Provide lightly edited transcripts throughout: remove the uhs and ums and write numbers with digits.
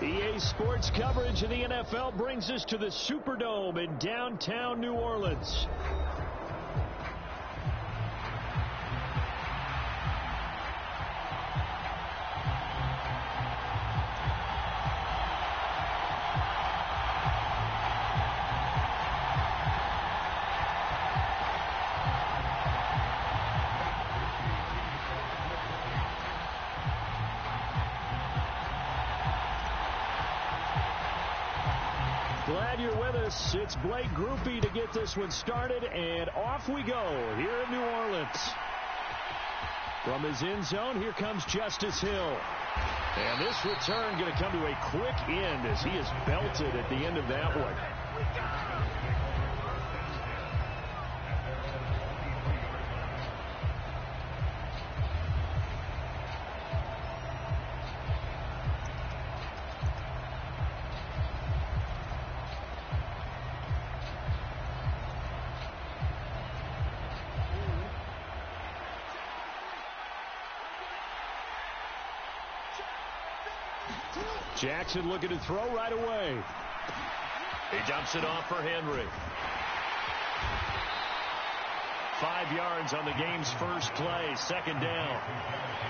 EA Sports coverage of the NFL brings us to the Superdome in downtown New Orleans. Glad you're with us. It's Blake Groupie to get this one started, and off we go here in New Orleans. From his end zone, here comes Justice Hill. And this return going to come to a quick end as he is belted at the end of that one. Jackson looking to throw right away. He dumps it off for Henry. 5 yards on the game's first play, second down.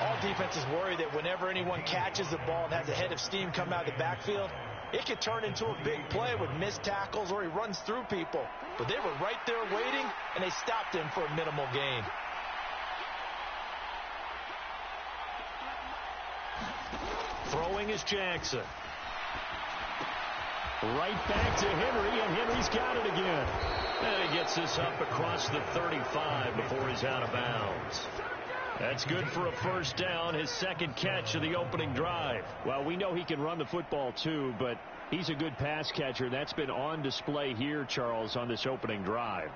All defenses worry that whenever anyone catches the ball and has a head of steam come out of the backfield, it could turn into a big play with missed tackles or he runs through people. But they were right there waiting, and they stopped him for a minimal gain. Throwing is Jackson. Right back to Henry, and Henry's got it again. And he gets this up across the 35 before he's out of bounds. That's good for a first down, his second catch of the opening drive. Well, we know he can run the football too, but he's a good pass catcher. That's been on display here, Charles, on this opening drive.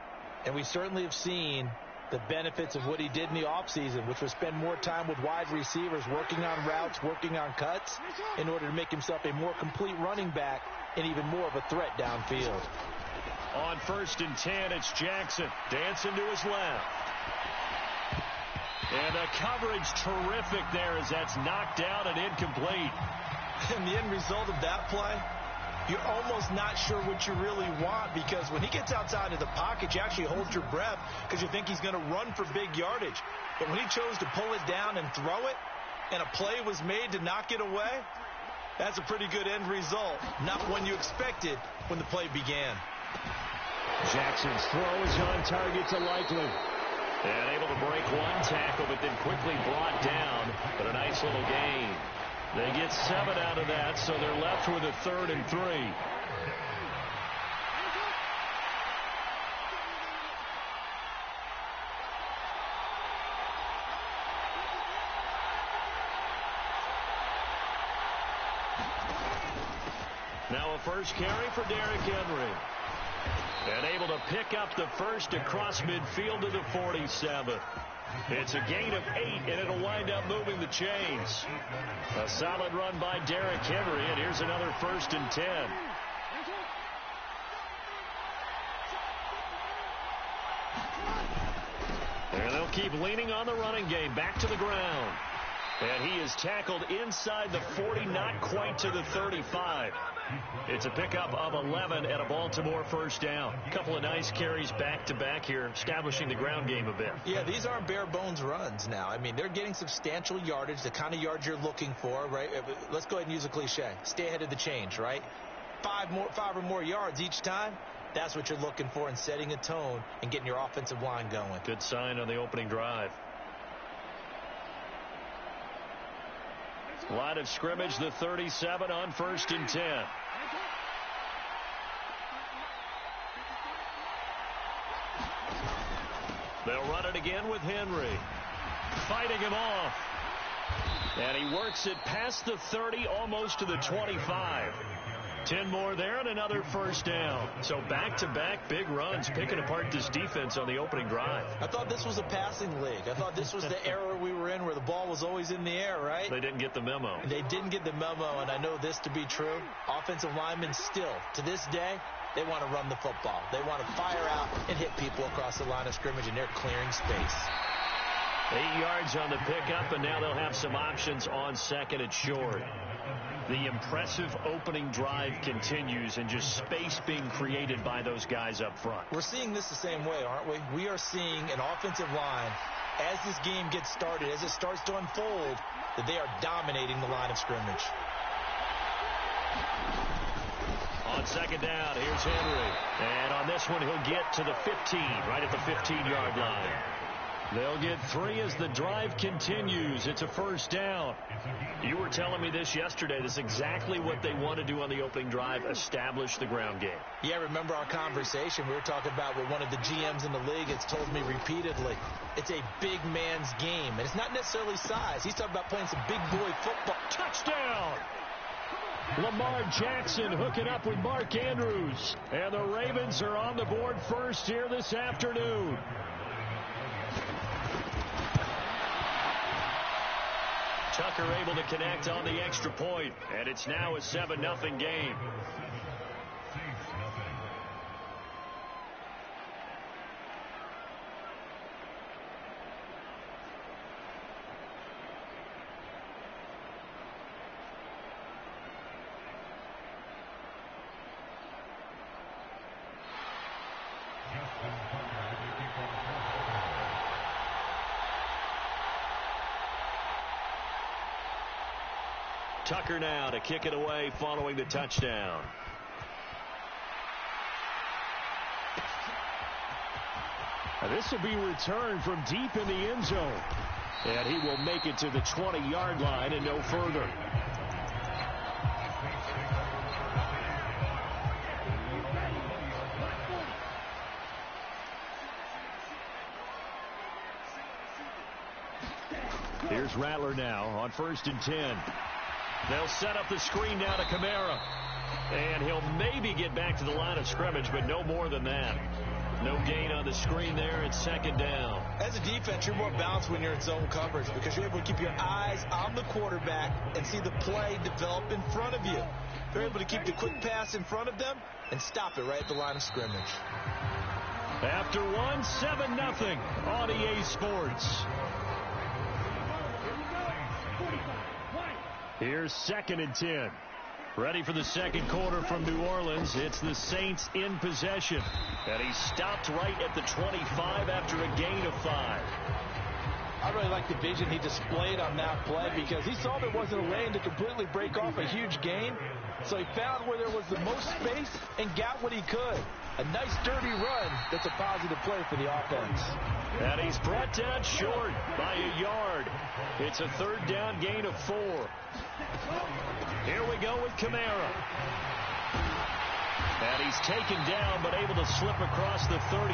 And we certainly have seen the benefits of what he did in the offseason, which was spend more time with wide receivers, working on routes, working on cuts, in order to make himself a more complete running back and even more of a threat downfield. On 1st and 10, it's Jackson dancing to his left. And the coverage terrific there as that's knocked out and incomplete. And the end result of that play, you're almost not sure what you really want, because when he gets outside of the pocket, you actually hold your breath because you think he's going to run for big yardage. But when he chose to pull it down and throw it, and a play was made to knock it away, that's a pretty good end result. Not one you expected when the play began. Jackson's throw is on target to Likely. And able to break one tackle, but then quickly brought down. But a nice little gain. They get 7 out of that, so they're left with a 3rd and 3. Now a first carry for Derrick Henry. And able to pick up the first across midfield to the 47. It's a gain of 8, and it'll wind up moving the chains. A solid run by Derrick Henry, and here's another 1st and 10. And they'll keep leaning on the running game. Back to the ground. And he is tackled inside the 40, not quite to the 35. It's a pickup of 11 and a Baltimore first down. A couple of nice carries back-to-back here, establishing the ground game a bit. Yeah, these aren't bare-bones runs now. I mean, they're getting substantial yardage, the kind of yards you're looking for, right? Let's go ahead and use a cliche. Stay ahead of the change, right? 5 or more yards each time. That's what you're looking for in setting a tone and getting your offensive line going. Good sign on the opening drive. Line of scrimmage, the 37 on 1st and 10. They'll run it again with Henry. Fighting him off. And he works it past the 30, almost to the 25. 10 more there and another first down. So back-to-back big runs, picking apart this defense on the opening drive. I thought this was a passing league. I thought this was the era we were in where the ball was always in the air, right? They didn't get the memo. They didn't get the memo, and I know this to be true. Offensive linemen still, to this day, they want to run the football. They want to fire out and hit people across the line of scrimmage, and they're clearing space. 8 yards on the pickup, and now they'll have some options on second and short. The impressive opening drive continues, and just space being created by those guys up front. We're seeing this the same way, aren't we? We are seeing an offensive line, as this game gets started, as it starts to unfold, that they are dominating the line of scrimmage. On second down, here's Henry. And on this one, he'll get to the 15, right at the 15-yard line. They'll get 3 as the drive continues. It's a first down. You were telling me this yesterday. This is exactly what they want to do on the opening drive, establish the ground game. Yeah, remember our conversation. We were talking about what one of the GMs in the league has told me repeatedly. It's a big man's game, and it's not necessarily size. He's talking about playing some big boy football. Touchdown! Lamar Jackson hooking up with Mark Andrews. And the Ravens are on the board first here this afternoon. Tucker able to connect on the extra point, and it's now a 7-0 game. Tucker now to kick it away following the touchdown. Now this will be returned from deep in the end zone. And he will make it to the 20-yard line and no further. Here's Rattler now on 1st and 10. They'll set up the screen now to Kamara. And he'll maybe get back to the line of scrimmage, but no more than that. No gain on the screen there. It's 2nd down. As a defense, you're more balanced when you're in zone coverage because you're able to keep your eyes on the quarterback and see the play develop in front of you. They're able to keep the quick pass in front of them and stop it right at the line of scrimmage. After 7-0 on EA Sports. Here's 2nd and 10. Ready for the second quarter from New Orleans. It's the Saints in possession. And he stopped right at the 25 after a gain of 5. I really like the vision he displayed on that play because he saw there wasn't a lane to completely break off a huge gain. So he found where there was the most space and got what he could. A nice dirty run that's a positive play for the offense. And he's brought down short by a yard. It's a 3rd down gain of 4. Here we go with Kamara. And he's taken down but able to slip across the 35.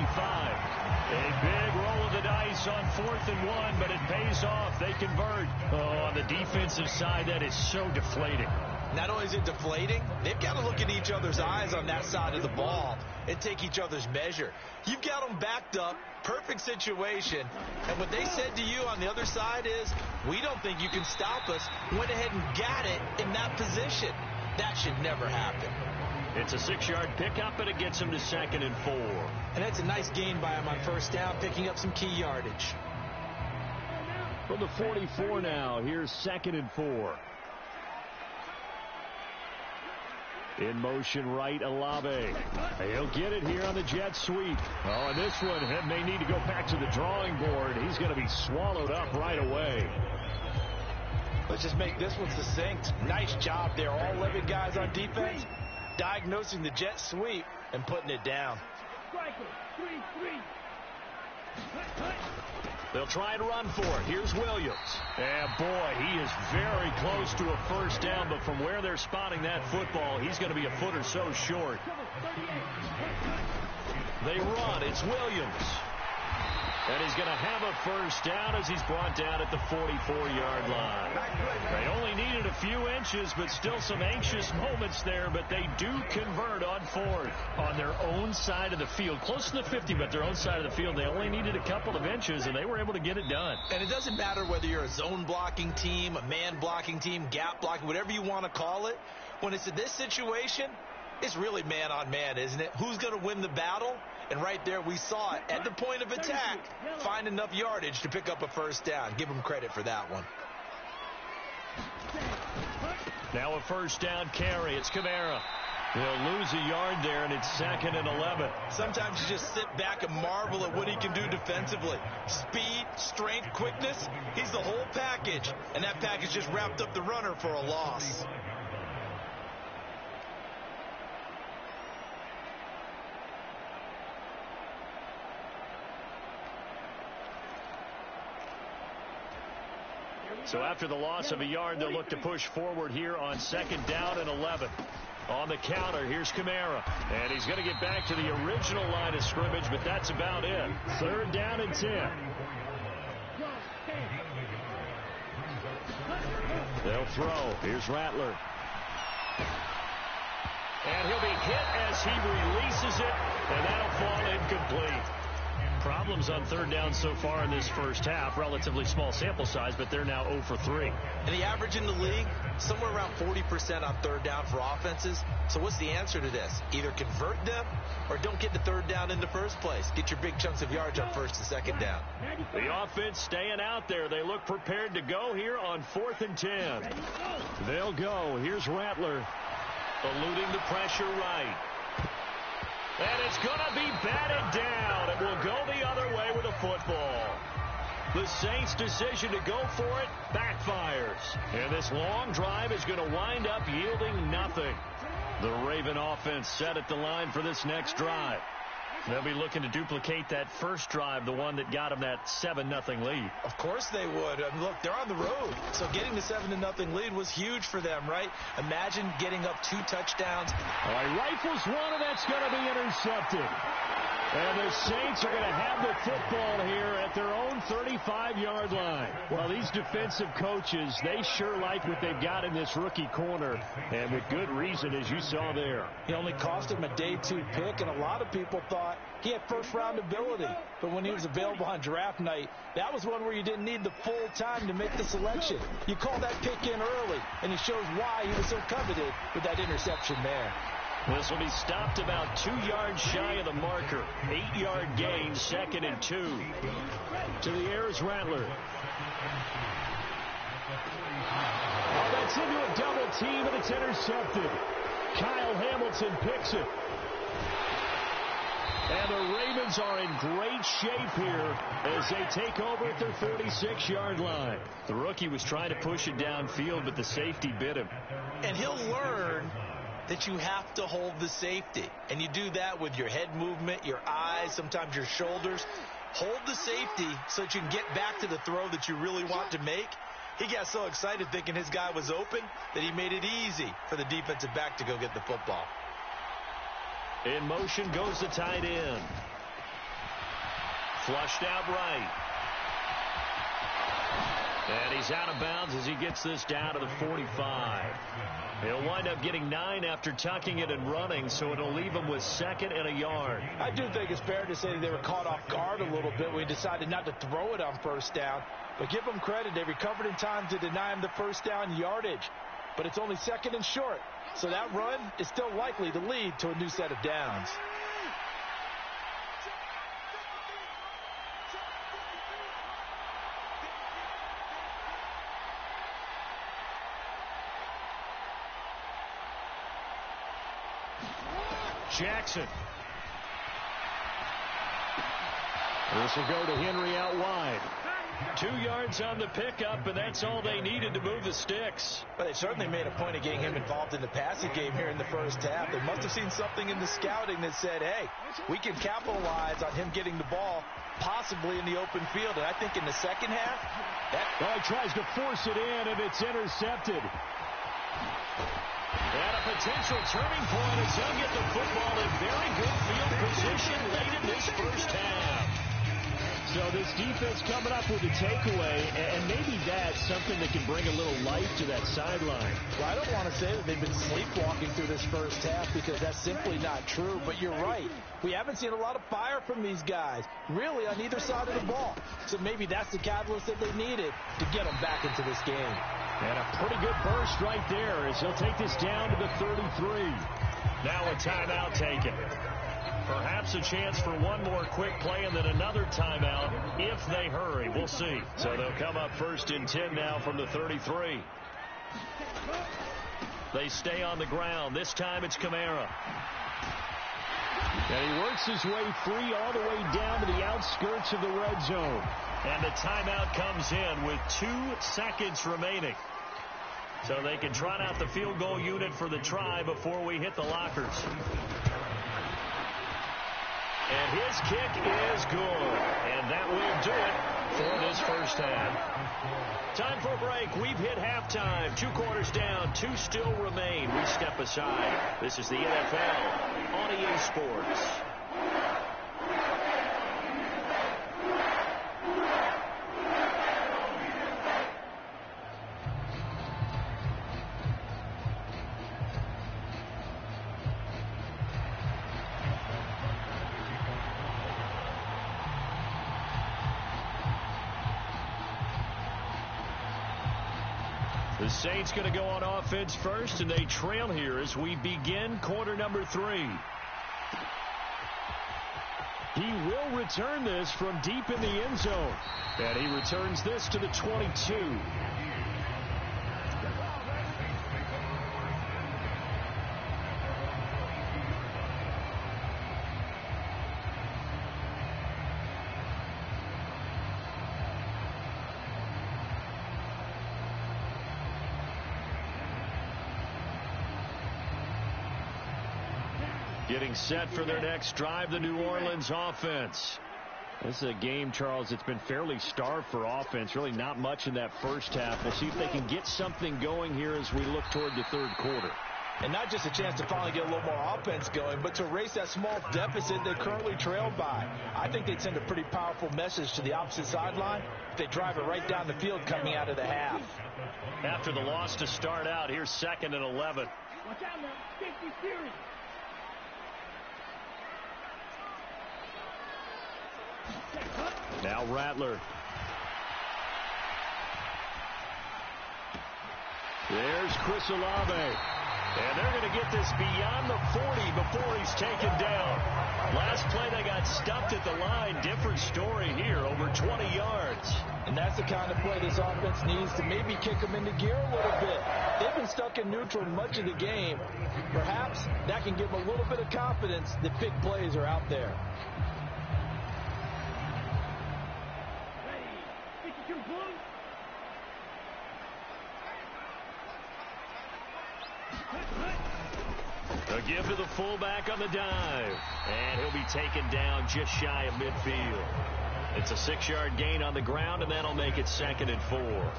A big roll of the dice on 4th and 1, but it pays off. They convert. Oh, on the defensive side, that is so deflating. Not only is it deflating, they've got to look in each other's eyes on that side of the ball and take each other's measure. You've got them backed up, perfect situation, and what they said to you on the other side is, we don't think you can stop us. Went ahead and got it in that position. That should never happen. It's a 6-yard pickup, and it gets him to 2nd and 4. And that's a nice gain by him on 1st down, picking up some key yardage. From the 44 now, here's 2nd and 4. In motion right, LLe-ge-nd. He'll get it here on the jet sweep. Oh, and this one may need to go back to the drawing board. He's going to be swallowed up right away. Let's just make this one succinct. Nice job there. All 11 guys on defense diagnosing the jet sweep and putting it down. They'll try and run for it. Here's Williams. And boy, he is very close to a 1st down, but from where they're spotting that football, he's going to be a foot or so short. They run. It's Williams. And he's going to have a 1st down as he's brought down at the 44-yard line. They only needed a few inches, but still some anxious moments there, but they do convert on 4th on their own side of the field. Close to the 50, but their own side of the field. They only needed a couple of inches, and they were able to get it done. And it doesn't matter whether you're a zone blocking team, a man blocking team, gap blocking, whatever you want to call it. When it's in this situation, it's really man on man, isn't it? Who's going to win the battle? And right there, we saw it at the point of attack, find enough yardage to pick up a first down. Give him credit for that one. Now a first down carry. It's Kamara. They'll lose a yard there, and it's 2nd and 11. Sometimes you just sit back and marvel at what he can do defensively. Speed, strength, quickness. He's the whole package, and that package just wrapped up the runner for a loss. So after the loss of a yard, they'll look to push forward here on 2nd down and 11. On the counter, here's Kamara. And he's going to get back to the original line of scrimmage, but that's about it. 3rd down and 10. They'll throw. Here's Rattler. And he'll be hit as he releases it, and that'll fall incomplete. Problems on 3rd down so far in this first half. Relatively small sample size, but they're now 0 for 3. And the average in the league, somewhere around 40% on 3rd down for offenses. So what's the answer to this? Either convert them or don't get the 3rd down in the first place. Get your big chunks of yards on 1st and 2nd down. The offense staying out there. They look prepared to go here on 4th and 10. They'll go. Here's Rattler. Eluding the pressure right. And it's going to be batted down. It will go the other way with a football. The Saints' decision to go for it backfires. And this long drive is going to wind up yielding nothing. The Raven offense set at the line for this next drive. They'll be looking to duplicate that first drive, the one that got them that 7-0 lead. Of course they would. I mean, look, they're on the road. So getting the 7-0 lead was huge for them, right? Imagine getting up 2 touchdowns. All right, rifles one, and that's going to be intercepted. And the Saints are going to have the football here at their own 35-yard line. Well, these defensive coaches, they sure like what they've got in this rookie corner, and with good reason, as you saw there. He only cost him a day 2 pick, and a lot of people thought he had first-round ability. But when he was available on draft night, that was one where you didn't need the full time to make the selection. You call that pick in early, and it shows why he was so coveted with that interception there. This will be stopped about 2 yards shy of the marker. 8-yard gain, 2nd and 2. To the air is Rattler. Oh, that's into a double team, and it's intercepted. Kyle Hamilton picks it. And the Ravens are in great shape here as they take over at their 46-yard line. The rookie was trying to push it downfield, but the safety bit him. And he'll learn that you have to hold the safety. And you do that with your head movement, your eyes, sometimes your shoulders. Hold the safety so that you can get back to the throw that you really want to make. He got so excited thinking his guy was open that he made it easy for the defensive back to go get the football. In motion goes the tight end. Flushed out right. And he's out of bounds as he gets this down to the 45. He'll wind up getting 9 after tucking it and running, so it'll leave him with 2nd and a yard. I do think it's fair to say they were caught off guard a little bit when he decided not to throw it on 1st down. But give them credit. They recovered in time to deny him the 1st down yardage. But it's only 2nd and short. So that run is still likely to lead to a new set of downs. Jackson. This will go to Henry out wide. 2 yards on the pickup, and that's all they needed to move the sticks. But they certainly made a point of getting him involved in the passing game here in the first half. They must have seen something in the scouting that said, hey, we can capitalize on him getting the ball possibly in the open field. And I think in the second half, he tries to force it in, and it's intercepted. And a potential turning point as he'll get the football in very good field position late in this first half. So this defense coming up with a takeaway, and maybe that's something that can bring a little life to that sideline. Well, I don't want to say that they've been sleepwalking through this first half because that's simply not true, but you're right. We haven't seen a lot of fire from these guys, really on either side of the ball. So maybe that's the catalyst that they needed to get them back into this game. And a pretty good burst right there as he'll take this down to the 33. Now a timeout taken. Perhaps a chance for one more quick play and then another timeout if they hurry. We'll see. So they'll come up 1st and 10 now from the 33. They stay on the ground. This time it's Kamara. And he works his way free all the way down to the outskirts of the red zone. And the timeout comes in with 2 seconds remaining. So they can trot out the field goal unit for the try before we hit the lockers. And his kick is good. And that will do it for this first half. Time for a break. We've hit halftime. 2 quarters down. 2 still remain. We step aside. This is the NFL on EA Sports. The Saints going to go on offense first, and they trail here as we begin quarter number 3. He will return this from deep in the end zone. And he returns this to the 22. Getting set for their next drive, the New Orleans offense. This is a game, Charles, it's been fairly starved for offense. Really not much in that first half. We'll see if they can get something going here as we look toward the third quarter. And not just a chance to finally get a little more offense going, but to erase that small deficit they're currently trailed by. I think they'd send a pretty powerful message to the opposite sideline if they drive it right down the field coming out of the half. After the loss to start out, here's 2nd and 11. Watch out now. 50 series. Now Rattler. There's Chris Olave. And they're going to get this beyond the 40 before he's taken down. Last play they got stuffed at the line. Different story here, over 20 yards. And that's the kind of play this offense needs to maybe kick them into gear a little bit. They've been stuck in neutral much of the game. Perhaps that can give them a little bit of confidence that big plays are out there. A give to the fullback on the dive. And he'll be taken down just shy of midfield. It's a 6-yard gain on the ground, and that'll make it 2nd and 4.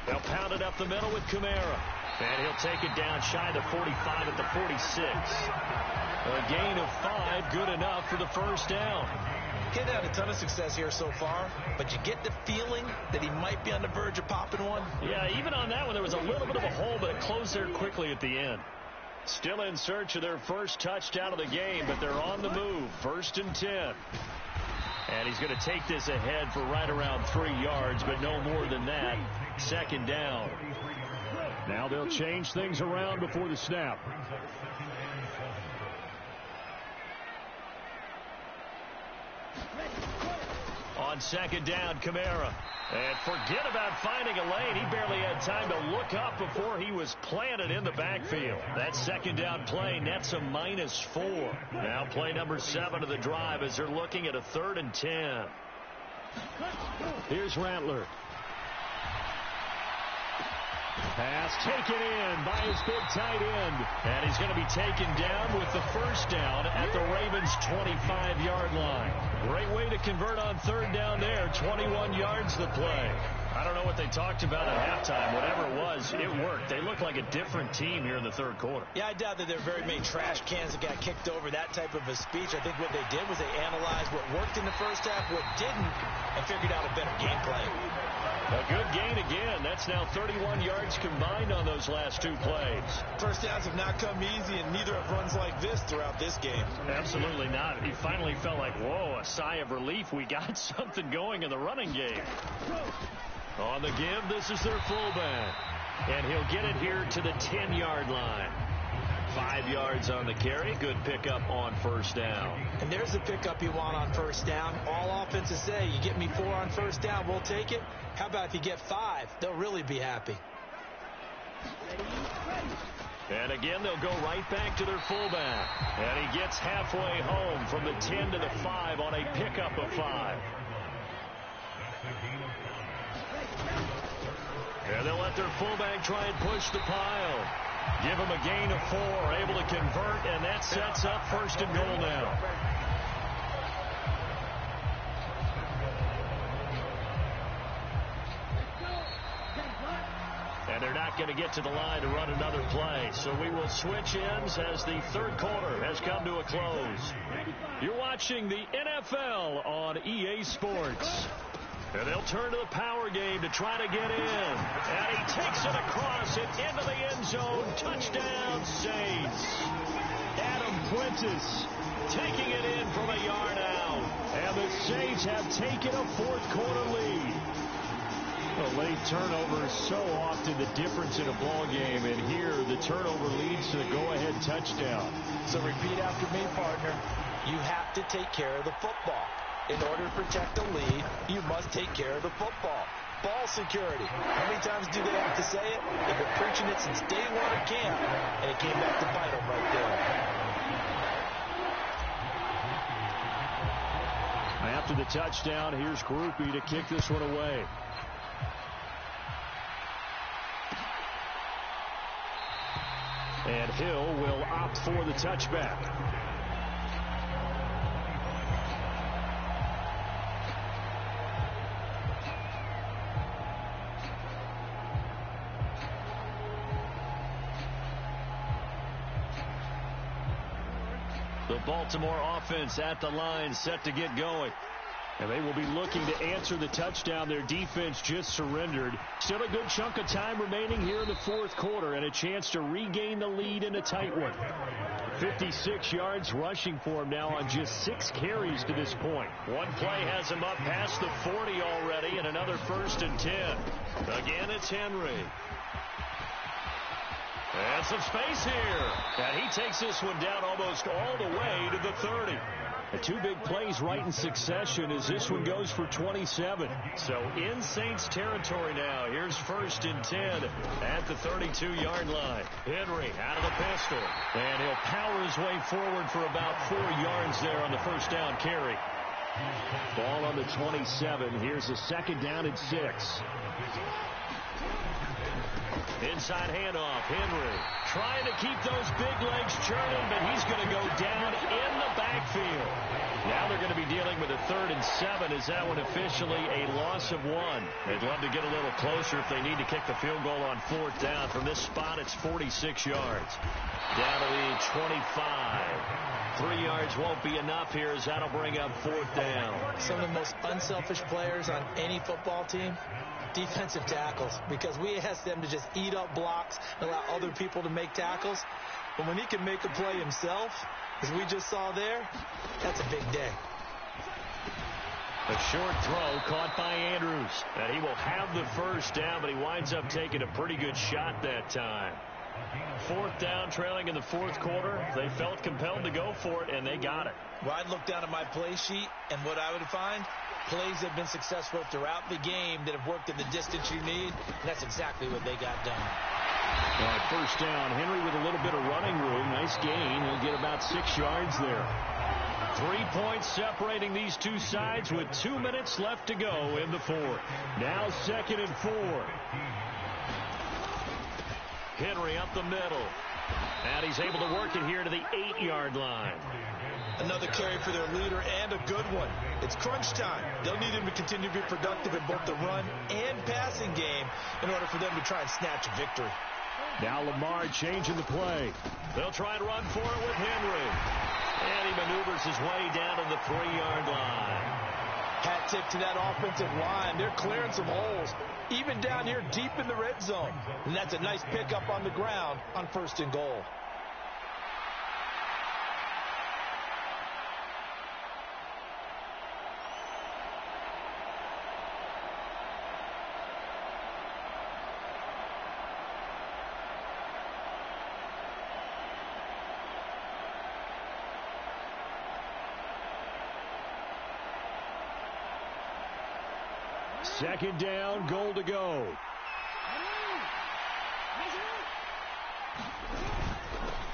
They'll pound it up the middle with Kamara. And he'll take it down shy of the 45 at the 46. A gain of 5, good enough for the first down. Kid had a ton of success here so far, but you get the feeling that he might be on the verge of popping one. Yeah, even on that one, there was a little bit of a hole, but it closed there quickly at the end. Still in search of their first touchdown of the game, but they're on the move. 1st and 10. And he's going to take this ahead for right around 3 yards, but no more than that. 2nd down. Now they'll change things around before the snap. On 2nd down, Kamara. And forget about finding a lane. He barely had time to look up before he was planted in the backfield. That 2nd down play nets a -4. Now play number 7 of the drive as they're looking at a 3rd and 10. Here's Rattler. Pass taken in by his big tight end. And he's going to be taken down with the first down at the Ravens' 25-yard line. Great way to convert on 3rd down there. 21 yards the play. I don't know what they talked about at halftime. Whatever it was, it worked. They look like a different team here in the 3rd quarter. Yeah, I doubt that there are very many trash cans that got kicked over, that type of a speech. I think what they did was they analyzed what worked in the first half, what didn't, and figured out a better game plan. A good gain again. That's That's now 31 yards combined on those last 2 plays. First downs have not come easy, and neither have runs like this throughout this game. Absolutely not. He finally felt like, whoa, a sigh of relief. We got something going in the running game. On the give, this is their fullback. And he'll get it here to the 10-yard line. 5 yards on the carry. Good pickup on first down. And there's the pickup you want on first down. All offenses say, you get me 4 on first down, we'll take it. How about if you get 5? They'll really be happy. And again, they'll go right back to their fullback. And he gets halfway home from the 10 to the 5 on a pickup of 5. And they'll let their fullback try and push the pile. Give him a gain of 4, able to convert, and that sets up first and goal now. And they're not going to get to the line to run another play. So we will switch ends as the third quarter has come to a close. You're watching the NFL on EA Sports. And they'll turn to the power game to try to get in. And he takes it across it into the end zone. Touchdown, Saints. Adam Prentice taking it in from a yard out. And the Saints have taken a fourth quarter lead. A late turnover is so often the difference in a ball game. And here the turnover leads to the go-ahead touchdown. So repeat after me, partner. You have to take care of the football. In order to protect the lead, you must take care of the football. Ball security. How many times do they have to say it? They've been preaching it since day 1 of camp, and it came back to bite them right there. After the touchdown, here's Groupie to kick this one away. And Hill will opt for the touchback. The Baltimore offense at the line, set to get going. And they will be looking to answer the touchdown their defense just surrendered. Still a good chunk of time remaining here in the fourth quarter and a chance to regain the lead in a tight one. 56 yards rushing for him now on just 6 carries to this point. One play has him up past the 40 already and another 1st and 10. Again, it's Henry. And some space here. And he takes this one down almost all the way to the 30. The 2 big plays right in succession as this one goes for 27. So in Saints territory now. Here's 1st and 10 at the 32-yard line. Henry out of the pistol. And he'll power his way forward for about 4 yards there on the first down carry. Ball on the 27. Here's a 2nd down and 6. Inside handoff, Henry trying to keep those big legs churning, but he's going to go down in the backfield. Now they're going to be dealing with a 3rd and 7. Is that one officially a loss of 1? They'd love to get a little closer if they need to kick the field goal on 4th down. From this spot, it's 46 yards. Down to the 25. 3 yards won't be enough here as that'll bring up 4th down. Some of the most unselfish players on any football team, defensive tackles, because we ask them to just eat up blocks and allow other people to make tackles. But when he can make a play himself, as we just saw there, that's a big day. A short throw caught by Andrews. And he will have the first down, but he winds up taking a pretty good shot that time. 4th down, trailing in the 4th quarter. They felt compelled to go for it, and they got it. Well, I'd look down at my play sheet, and what I would find, plays that have been successful throughout the game that have worked in the distance you need, and that's exactly what they got done. All right, 1st down. Henry with a little bit of running room. Nice gain. He'll get about 6 yards there. 3 points separating these two sides with 2 minutes left to go in the 4th. Now 2nd and 4. Henry up the middle. And he's able to work it here to the 8-yard line. Another carry for their leader and a good one. It's crunch time. They'll need him to continue to be productive in both the run and passing game in order for them to try and snatch a victory. Now Lamar changing the play. They'll try and run for it with Henry. And he maneuvers his way down to the 3-yard line. Hat tip to that offensive line. They're clearing some holes, even down here deep in the red zone. And that's a nice pickup on the ground on 1st and goal. Second down, goal to go.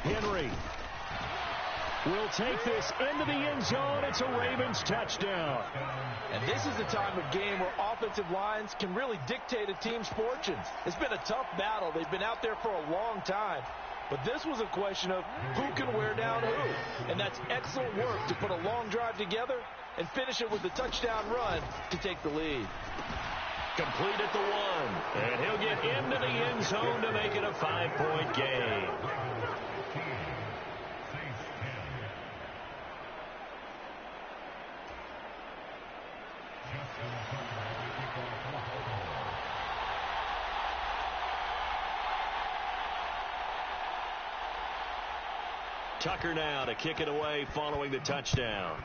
Henry will take this into the end zone. It's a Ravens touchdown. And this is the time of game where offensive lines can really dictate a team's fortunes. It's been a tough battle. They've been out there for a long time. But this was a question of who can wear down who. And that's excellent work to put a long drive together and finish it with a touchdown run to take the lead. Complete at the 1. And he'll get into the end zone to make it a 5-point game. Tucker now to kick it away following the touchdown.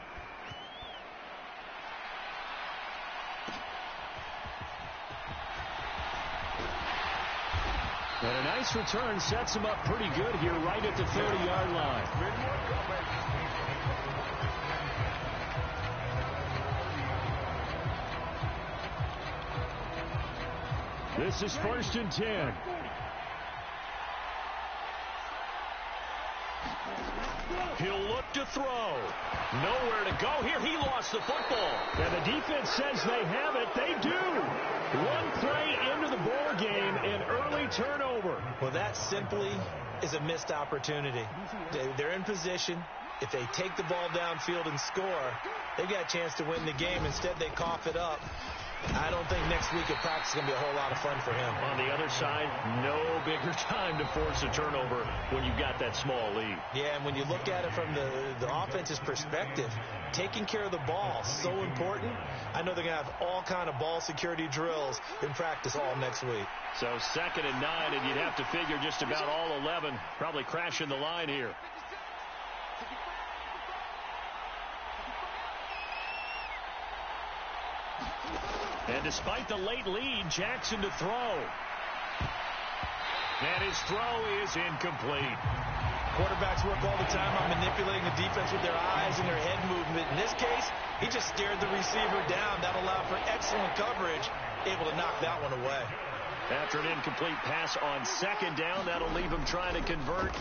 And a nice return sets him up pretty good here right at the 30-yard line. This is 1st and 10. He'll look to throw. Nowhere to go here. He lost the football. And the defense says they have it. They do. One play into the ball game, an early turnover. Well, that simply is a missed opportunity. They're in position. If they take the ball downfield and score, they've got a chance to win the game. Instead, they cough it up. I don't think next week at practice is going to be a whole lot of fun for him. On the other side, no bigger time to force a turnover when you've got that small lead. Yeah, and when you look at it from the offense's perspective, taking care of the ball is so important. I know they're going to have all kind of ball security drills in practice all next week. So 2nd and 9, and you'd have to figure just about all 11 probably crashing the line here. And despite the late lead, Jackson to throw. And his throw is incomplete. Quarterbacks work all the time on manipulating the defense with their eyes and their head movement. In this case, he just stared the receiver down. That allowed for excellent coverage, able to knock that one away. After an incomplete pass on 2nd down, that'll leave him trying to convert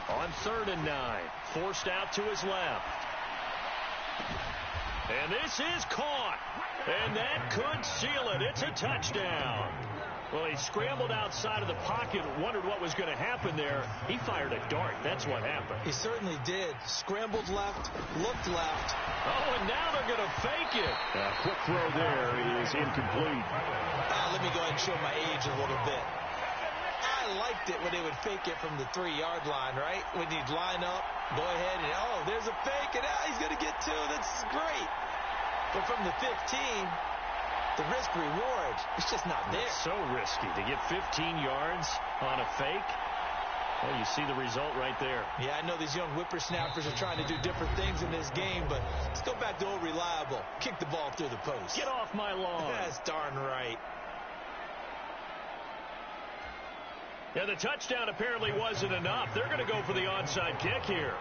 on 3rd and 9. Forced out to his left. And this is caught. And that could seal it. It's a touchdown. Well, he scrambled outside of the pocket, wondered what was going to happen there. He fired a dart. That's what happened. He certainly did. Scrambled left, looked left. Oh, and now they're going to fake it. Quick throw there is incomplete. Let me go ahead and show my age a little bit. I liked it when they would fake it from the 3-yard line, right? When you'd line up, go ahead, and there's a fake, and he's going to get 2. That's great. But from the 15, the risk-reward, it's just not there. It's so risky to get 15 yards on a fake. Well, you see the result right there. Yeah, I know these young whippersnappers are trying to do different things in this game, but let's go back to old reliable. Kick the ball through the post. Get off my lawn. That's darn right. Yeah, the touchdown apparently wasn't enough. They're going to go for the onside kick here.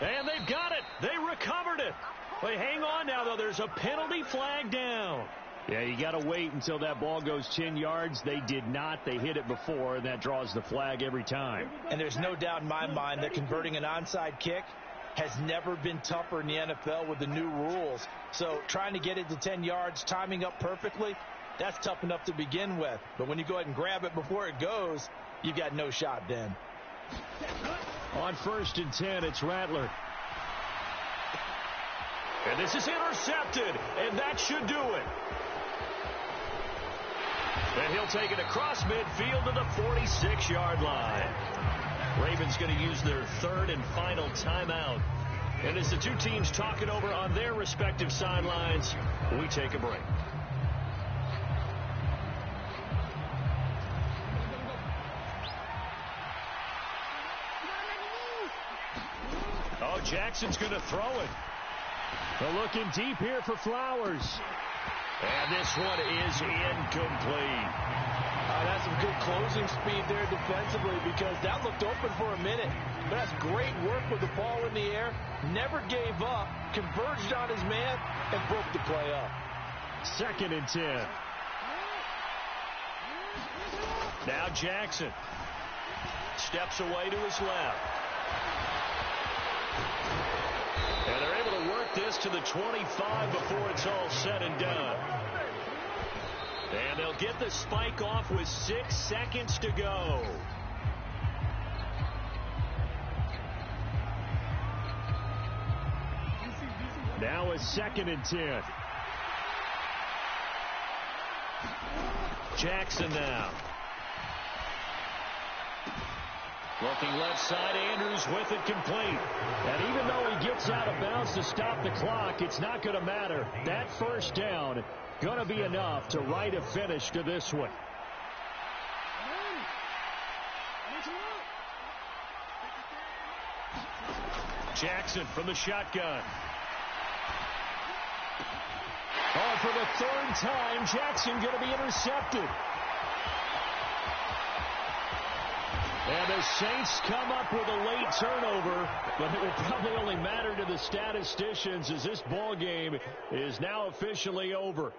And they've got it. They recovered it. But hang on now, though. There's a penalty flag down. Yeah, you got to wait until that ball goes 10 yards. They did not. They hit it before, and that draws the flag every time. And there's no doubt in my mind that converting an onside kick has never been tougher in the NFL with the new rules. So trying to get it to 10 yards, timing up perfectly, that's tough enough to begin with. But when you go ahead and grab it before it goes, you've got no shot then. On 1st and 10, it's Rattler. And this is intercepted, and that should do it. And he'll take it across midfield to the 46-yard line. Ravens going to use their third and final timeout. And as the two teams talk it over on their respective sidelines, we take a break. Oh, Jackson's going to throw it. They're looking deep here for Flowers. And this one is incomplete. That's some good closing speed there defensively because that looked open for a minute. But that's great work with the ball in the air. Never gave up, converged on his man, and broke the play up. 2nd and 10. Now Jackson steps away to his left. And they're able to work this to the 25 before it's all said and done. And they'll get the spike off with 6 seconds to go. Now a 2nd and 10. Jackson now. Looking left side, Andrews with it complete. And even though he gets out of bounds to stop the clock, it's not going to matter. That first down going to be enough to write a finish to this one. Jackson from the shotgun. Oh, for the 3rd time, Jackson going to be intercepted. And the Saints come up with a late turnover, but it will probably only matter to the statisticians as this ball game is now officially over.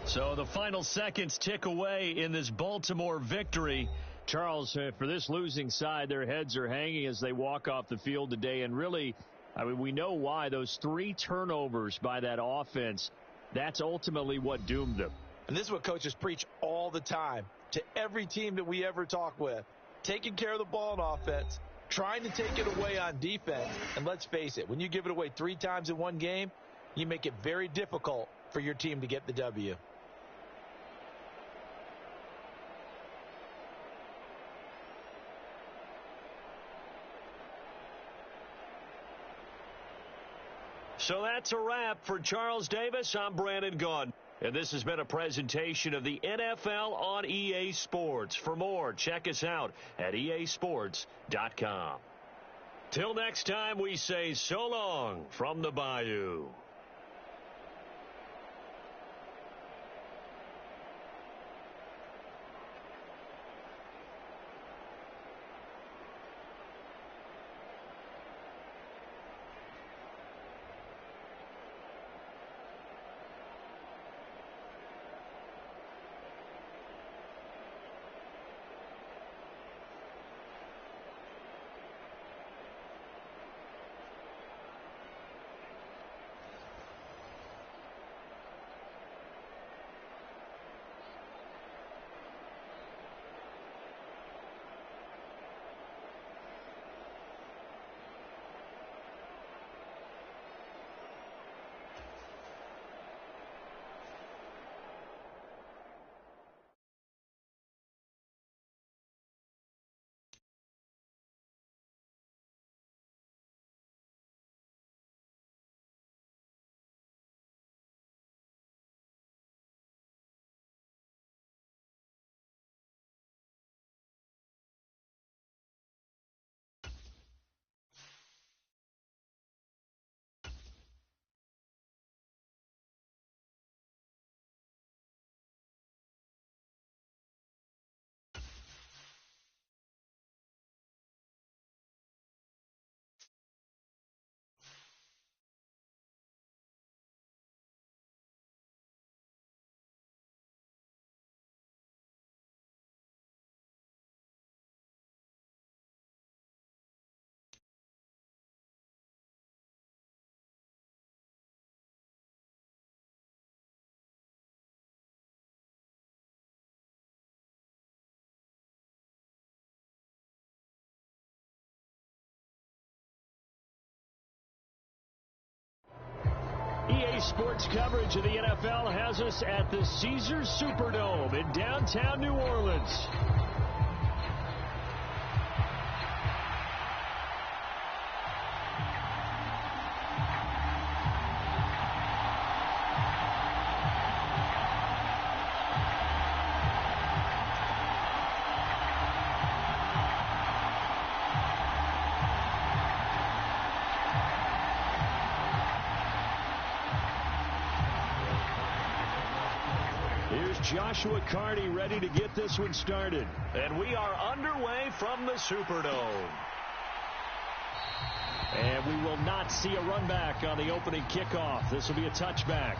So the final seconds tick away in this Baltimore victory. Charles, for this losing side, their heads are hanging as they walk off the field today. And really, I mean, we know why. Those 3 turnovers by that offense, that's ultimately what doomed them. And this is what coaches preach all the time to every team that we ever talk with. Taking care of the ball on offense, trying to take it away on defense. And let's face it, when you give it away 3 times in one game, you make it very difficult for your team to get the W. So that's a wrap for Charles Davis. I'm Brandon Gaudin. And this has been a presentation of the NFL on EA Sports. For more, check us out at easports.com. Till next time, we say so long from the Bayou. EA Sports coverage of the NFL has us at the Caesars Superdome in downtown New Orleans. Here's Joshua Carney ready to get this one started. And we are underway from the Superdome. And we will not see a run back on the opening kickoff. This will be a touchback.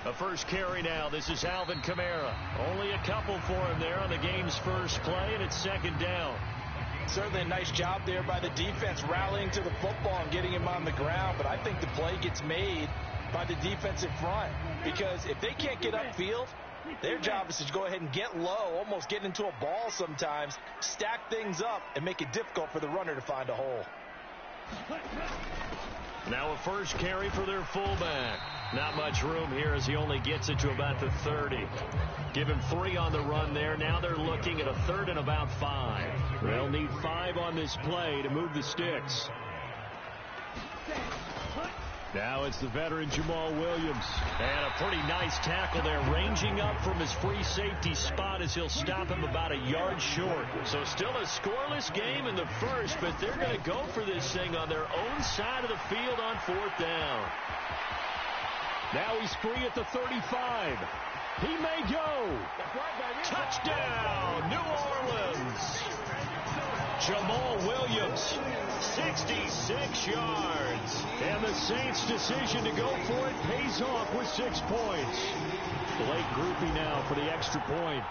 A first carry now. This is Alvin Kamara. Only a couple for him there on the game's first play, and it's second down. Certainly a nice job there by the defense rallying to the football and getting him on the ground, but I think the play gets made by the defensive front, because if they can't get upfield, their job is to go ahead and get low, almost get into a ball sometimes, stack things up, and make it difficult for the runner to find a hole. Now a first carry for their fullback. Not much room here as he only gets it to about the 30. Give him 3 on the run there. Now they're looking at a 3rd and about 5. They'll need 5 on this play to move the sticks. Now it's the veteran Jamal Williams. And a pretty nice tackle there, ranging up from his free safety spot as he'll stop him about a yard short. So still a scoreless game in the first, but they're going to go for this thing on their own side of the field on 4th down. Now he's free at the 35. He may go. Touchdown, New Orleans. Jamal Williams, 66 yards. And the Saints' decision to go for it pays off with 6 points. Blake Groupie now for the extra point.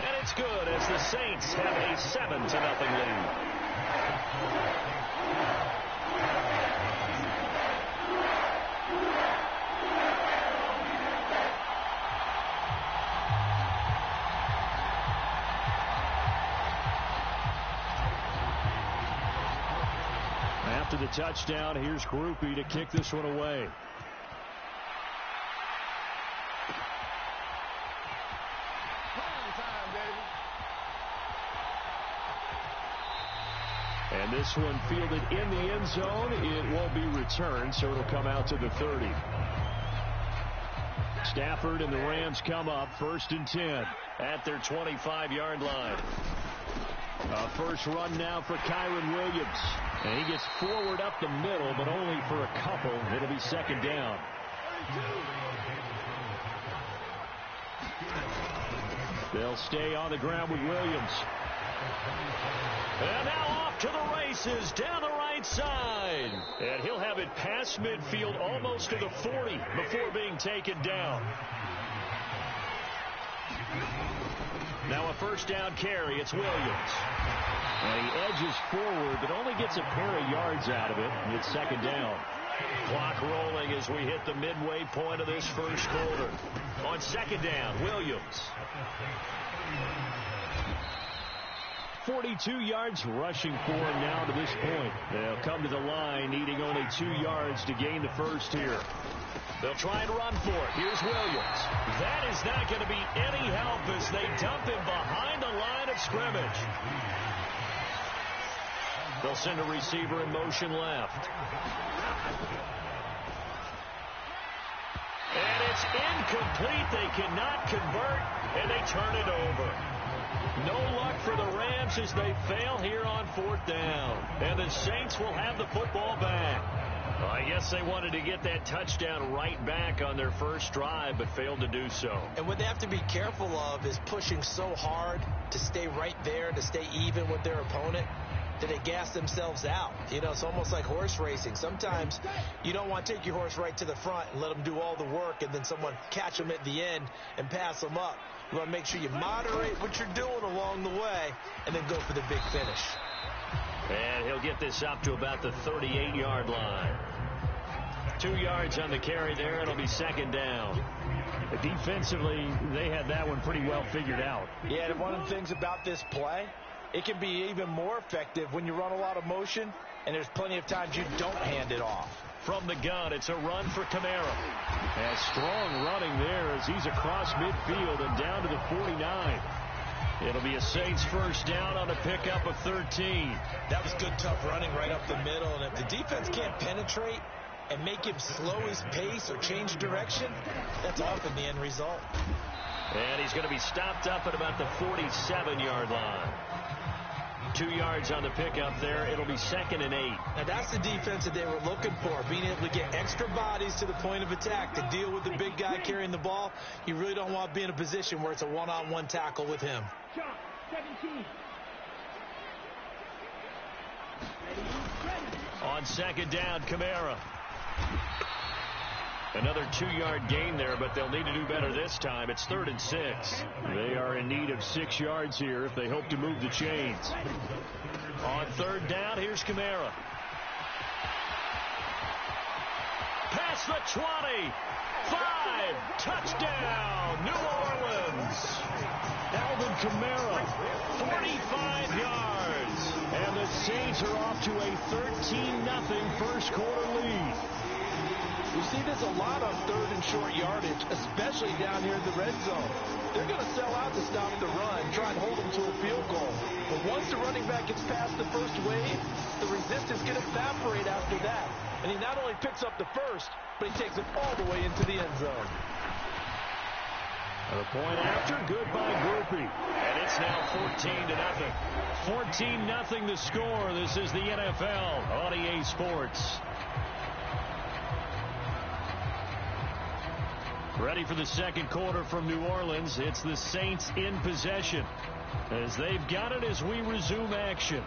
And it's good as the Saints have a 7-0 lead. After the touchdown, here's Groupie to kick this one away. And this one fielded in the end zone. It won't be returned, so it'll come out to the 30. Stafford and the Rams come up 1st and 10 at their 25-yard line. A first run now for Kyren Williams. And he gets forward up the middle, but only for a couple. It'll be 2nd down. They'll stay on the ground with Williams. And now off to the races down the right side. And he'll have it past midfield almost to the 40 before being taken down. Now a first down carry. It's Williams. And he edges forward, but only gets a pair of yards out of it. And it's 2nd down. Clock rolling as we hit the midway point of this first quarter. On 2nd down, Williams. 42 yards rushing for him now to this point. They'll come to the line needing only 2 yards to gain the first here. They'll try and run for it. Here's Williams. That is not going to be any help as they dump him behind the line of scrimmage. They'll send a receiver in motion left. And it's incomplete. They cannot convert, and they turn it over. No luck for the Rams as they fail here on 4th down. And the Saints will have the football back. Well, I guess they wanted to get that touchdown right back on their first drive, but failed to do so. And what they have to be careful of is pushing so hard to stay right there, to stay even with their opponent, that they gas themselves out. You know, it's almost like horse racing. Sometimes you don't want to take your horse right to the front and let them do all the work and then someone catch them at the end and pass them up. You want to make sure you moderate what you're doing along the way and then go for the big finish. And he'll get this up to about the 38-yard line. 2 yards on the carry there. It'll be 2nd down. Defensively, they had that one pretty well figured out. Yeah, and one of the things about this play, It can be even more effective when you run a lot of motion, and there's plenty of times you don't hand it off. From the gun, it's a run for Kamara. And strong running there as he's across midfield and down to the 49. It'll be a Saints first down on a pickup of 13. That was good, tough running right up the middle. And if the defense can't penetrate and make him slow his pace or change direction, that's often the end result. And he's going to be stopped up at about the 47-yard line. 2 yards on the pickup there. It'll be 2nd and 8. Now that's the defense that they were looking for, being able to get extra bodies to the point of attack to deal with the big guy carrying the ball. You really don't want to be in a position where it's a one-on-one tackle with him. 17. On 2nd down, Kamara. Another 2-yard gain there, but they'll need to do better this time. It's 3rd and 6. They are in need of 6 yards here if they hope to move the chains. On 3rd down, here's Kamara. Past the 20. 5. Touchdown, New Orleans. Alvin Kamara, 45 yards. And the Saints are off to a 13-0 first quarter lead. We see this a lot on 3rd and short yardage, especially down here in the red zone. They're going to sell out to stop the run, try and hold them to a field goal. But once the running back gets past the first wave, the resistance can evaporate after that. And he not only picks up the first, but he takes it all the way into the end zone. The point after, good by Groupie. And it's now 14-0. 14-0 the score. This is the NFL on EA Sports. Ready for the second quarter from New Orleans. It's the Saints in possession as they've got it as we resume action.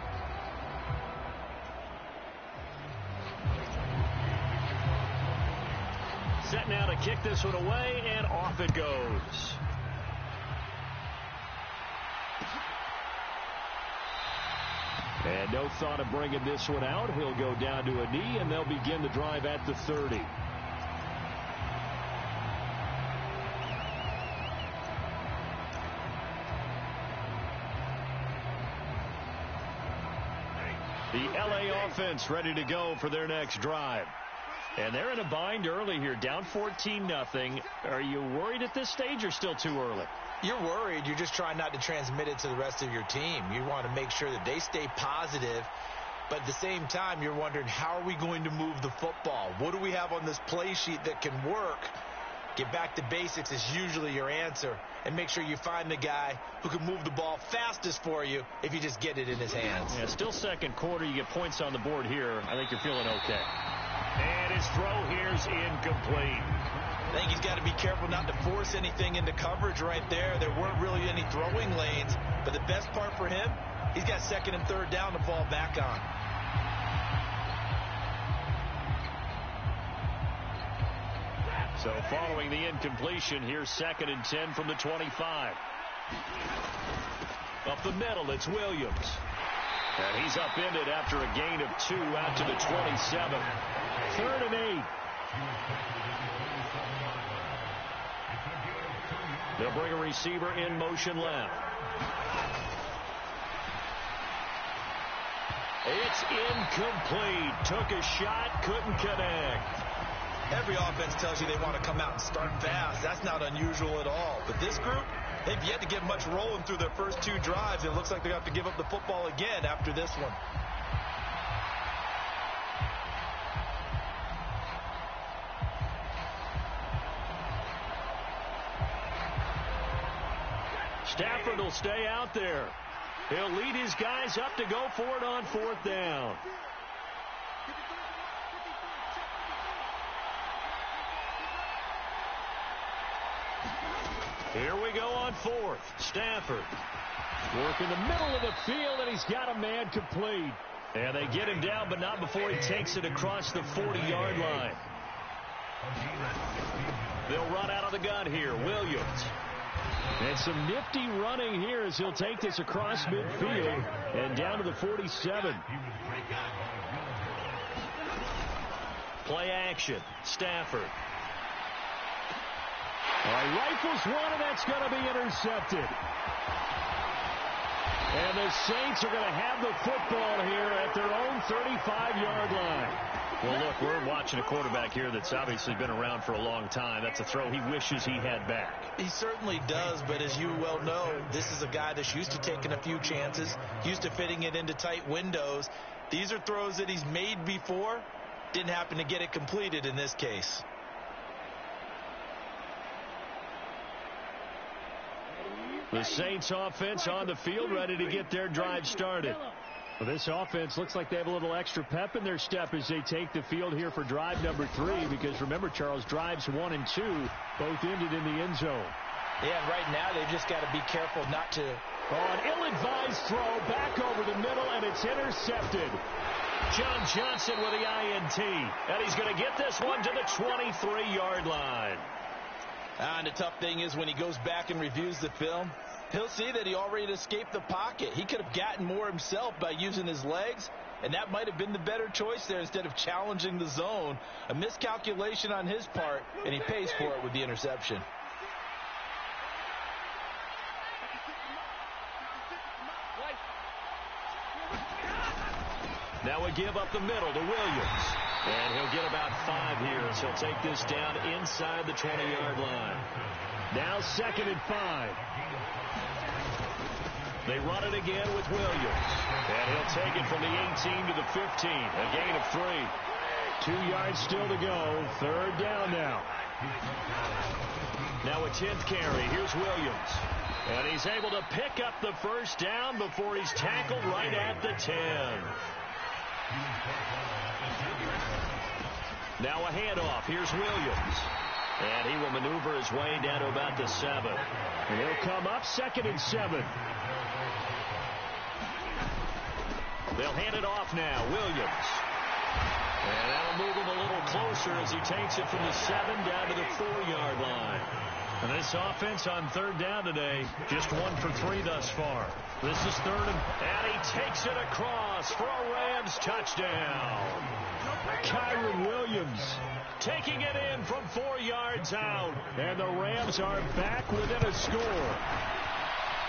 Set now to kick this one away, and off it goes. And no thought of bringing this one out. He'll go down to a knee, and they'll begin the drive at the 30. The LA offense ready to go for their next drive. And they're in a bind early here, down 14-0. Are you worried at this stage or still too early? You're worried. You're just trying not to transmit it to the rest of your team. You want to make sure that they stay positive. But at the same time, you're wondering, how are we going to move the football? What do we have on this play sheet that can work? Get back to basics is usually your answer. And make sure you find the guy who can move the ball fastest for you if you just get it in his hands. Yeah, still second quarter. You get points on the board here. I think you're feeling okay. And his throw here's incomplete. I think he's got to be careful not to force anything into coverage right there. There weren't really any throwing lanes. But the best part for him, he's got 2nd and 3rd down to fall back on. So following the incompletion, here's 2nd and 10 from the 25. Up the middle, it's Williams. And he's upended after a gain of 2 out to the 27. 3rd and 8. They'll bring a receiver in motion left. It's incomplete. Took a shot, couldn't connect. Every offense tells you they want to come out and start fast. That's not unusual at all. But this group, they've yet to get much rolling through their first 2 drives. It looks like they're going to have to give up the football again after this one. Stafford will stay out there. He'll lead his guys up to go for it on 4th down. Here we go on 4th. Stafford working the middle of the field, and he's got a man complete. And they get him down, but not before he takes it across the 40-yard line. They'll run out of the gun here. Williams. And some nifty running here as he'll take this across midfield and down to the 47. Play action. Stafford. All right, rifles one, and that's going to be intercepted. And the Saints are going to have the football here at their own 35-yard line. Well, look, we're watching a quarterback here that's obviously been around for a long time. That's a throw he wishes he had back. He certainly does, but as you well know, this is a guy that's used to taking a few chances, used to fitting it into tight windows. These are throws that he's made before. Didn't happen to get it completed in this case. The Saints offense on the field, ready to get their drive started. Well, this offense looks like they have a little extra pep in their step as they take the field here for drive number 3, because remember, Charles, drives 1 and 2 both ended in the end zone. Yeah, and right now they've just got to be careful not to. An ill-advised throw back over the middle, and it's intercepted. John Johnson with the INT, and he's going to get this one to the 23-yard line. And the tough thing is when he goes back and reviews the film, he'll see that he already escaped the pocket. He could have gotten more himself by using his legs, and that might have been the better choice there instead of challenging the zone. A miscalculation on his part, and he pays for it with the interception. Now we give up the middle to Williams. And he'll get about 5 here as he'll take this down inside the 20-yard line. Now 2nd and 5. They run it again with Williams. And he'll take it from the 18 to the 15. A gain of 3. 2 yards still to go. 3rd down now. Now a 10th carry. Here's Williams. And he's able to pick up the 1st down before he's tackled right at the 10. Now a handoff. Here's Williams. And he will maneuver his way down to about the 7. And he'll come up 2nd and 7. They'll hand it off now. Williams. And that'll move him a little closer as he takes it from the 7 down to the 4-yard line. And this offense on 3rd down today, just 1 for 3 thus far. This is 3rd and he takes it across for a Rams touchdown. Kyron Williams taking it in from 4 yards out. And the Rams are back within a score.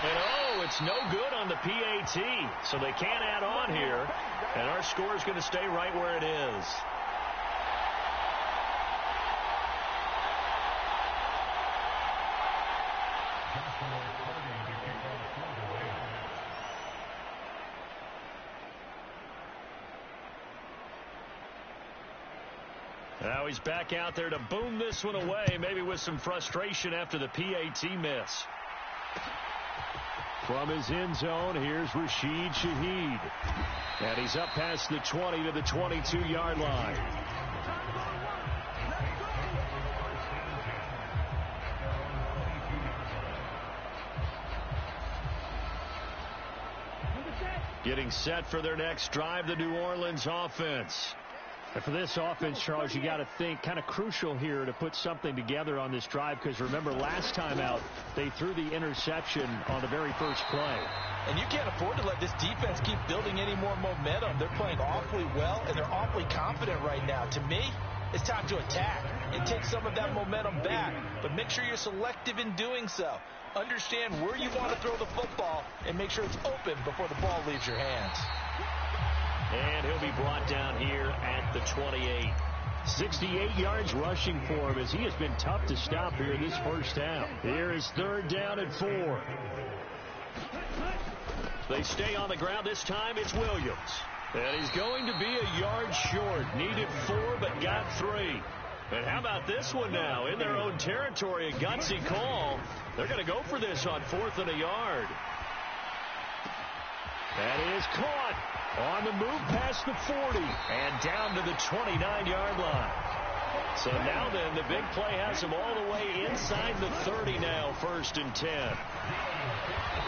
And it's no good on the PAT. So they can't add on here. And our score is going to stay right where it is. Now he's back out there to boom this one away, maybe with some frustration after the PAT miss. From his end zone, here's Rashid Shaheed. And he's up past the 20 to the 22-yard line. Getting set for their next drive, the New Orleans offense. And for this offense, Charles, you got to think kind of crucial here to put something together on this drive, because remember last time out they threw the interception on the very first play. And you can't afford to let this defense keep building any more momentum. They're playing awfully well, and they're awfully confident right now. To me, it's time to attack and take some of that momentum back. But make sure you're selective in doing so. Understand where you want to throw the football and make sure it's open before the ball leaves your hands. And he'll be brought down here at the 28. 68 yards rushing for him as he has been tough to stop here this first half. Here is 3rd down and 4. They stay on the ground. This time it's Williams. And he's going to be a yard short. Needed 4 but got 3. And how about this one now? In their own territory, a gutsy call. They're going to go for this on 4th and a yard. That is caught on the move past the 40 and down to the 29-yard line. So now then, the big play has him all the way inside the 30 now, 1st and 10.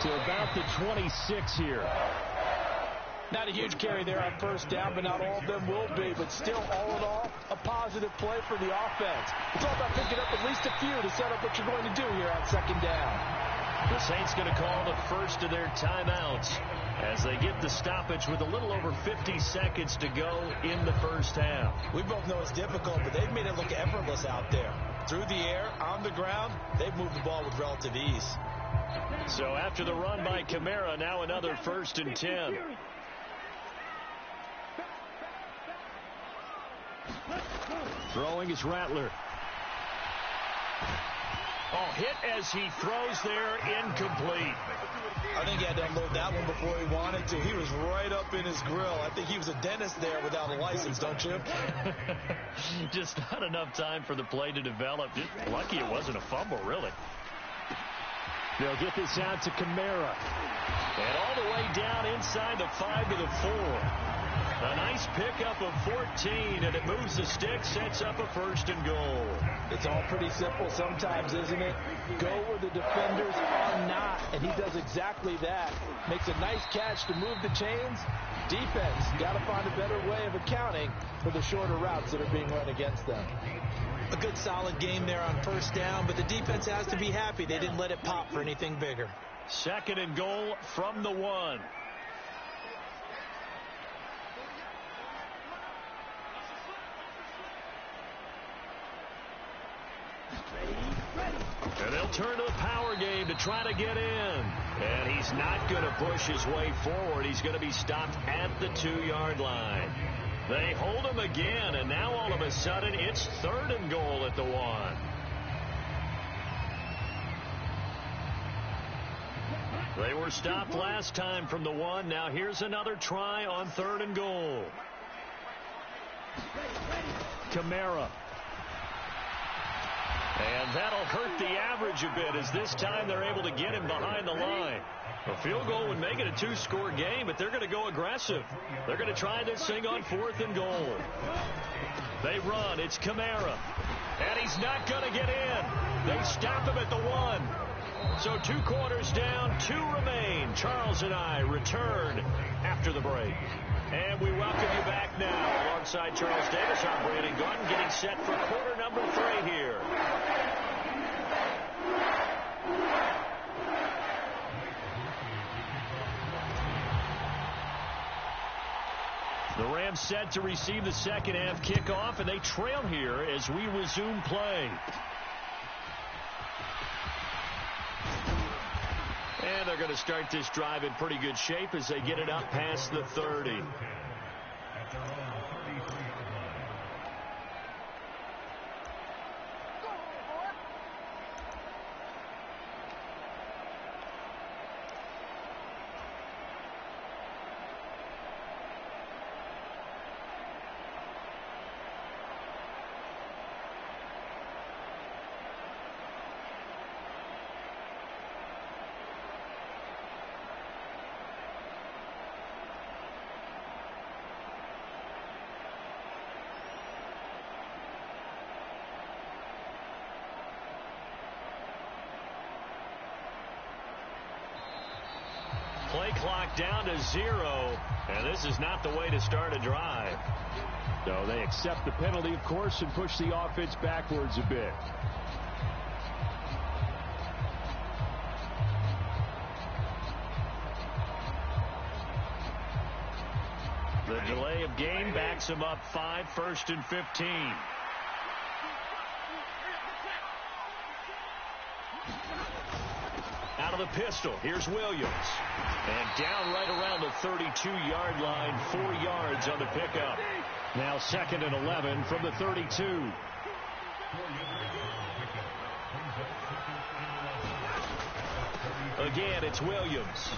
To about the 26 here. Not a huge carry there on 1st down, but not all of them will be. But still, all in all, a positive play for the offense. It's all about picking up at least a few to set up what you're going to do here on 2nd down. The Saints going to call the first of their timeouts as they get the stoppage with a little over 50 seconds to go in the first half. We both know it's difficult, but they've made it look effortless out there. Through the air, on the ground, they've moved the ball with relative ease. So after the run by Kamara, now another 1st and 10. Throwing is Rattler. Oh, hit as he throws there, incomplete. I think he had to unload that one before he wanted to. He was right up in his grill. I think he was a dentist there without a license, don't you? Just not enough time for the play to develop. Just lucky it wasn't a fumble, really. They'll get this out to Kamara. And all the way down inside the 5 to the 4. A nice pickup of 14, and it moves the stick, sets up a 1st and goal. It's all pretty simple sometimes, isn't it? Go where the defenders are not, and he does exactly that. Makes a nice catch to move the chains. Defense got to find a better way of accounting for the shorter routes that are being run against them. A good solid game there on 1st down, but the defense has to be happy they didn't let it pop for anything bigger. 2nd and goal from the 1. And they'll turn to the power game to try to get in. And he's not going to push his way forward. He's going to be stopped at the 2-yard line. They hold him again, and now all of a sudden it's 3rd and goal at the 1. They were stopped last time from the 1. Now here's another try on 3rd and goal. Kamara. And that'll hurt the average a bit, as this time they're able to get him behind the line. A field goal would make it a 2-score game, but they're going to go aggressive. They're going to try this thing on 4th and goal. They run. It's Kamara. And he's not going to get in. They stop him at the 1. So 2 quarters down, 2 remain. Charles and I return after the break. And we welcome you back now alongside Charles Davis. I'm Brandon Gordon, getting set for quarter number 3 here. The Rams set to receive the second half kickoff, and they trail here as we resume play. And they're going to start this drive in pretty good shape as they get it up past the 30. Play clock down to 0, and this is not the way to start a drive. So they accept the penalty, of course, and push the offense backwards a bit. The delay of game backs him up 5, 1st and 15. Out of the pistol, here's Williams. And down right around the 32-yard line, 4 yards on the pickup. Now 2nd and 11 from the 32. Again, it's Williams.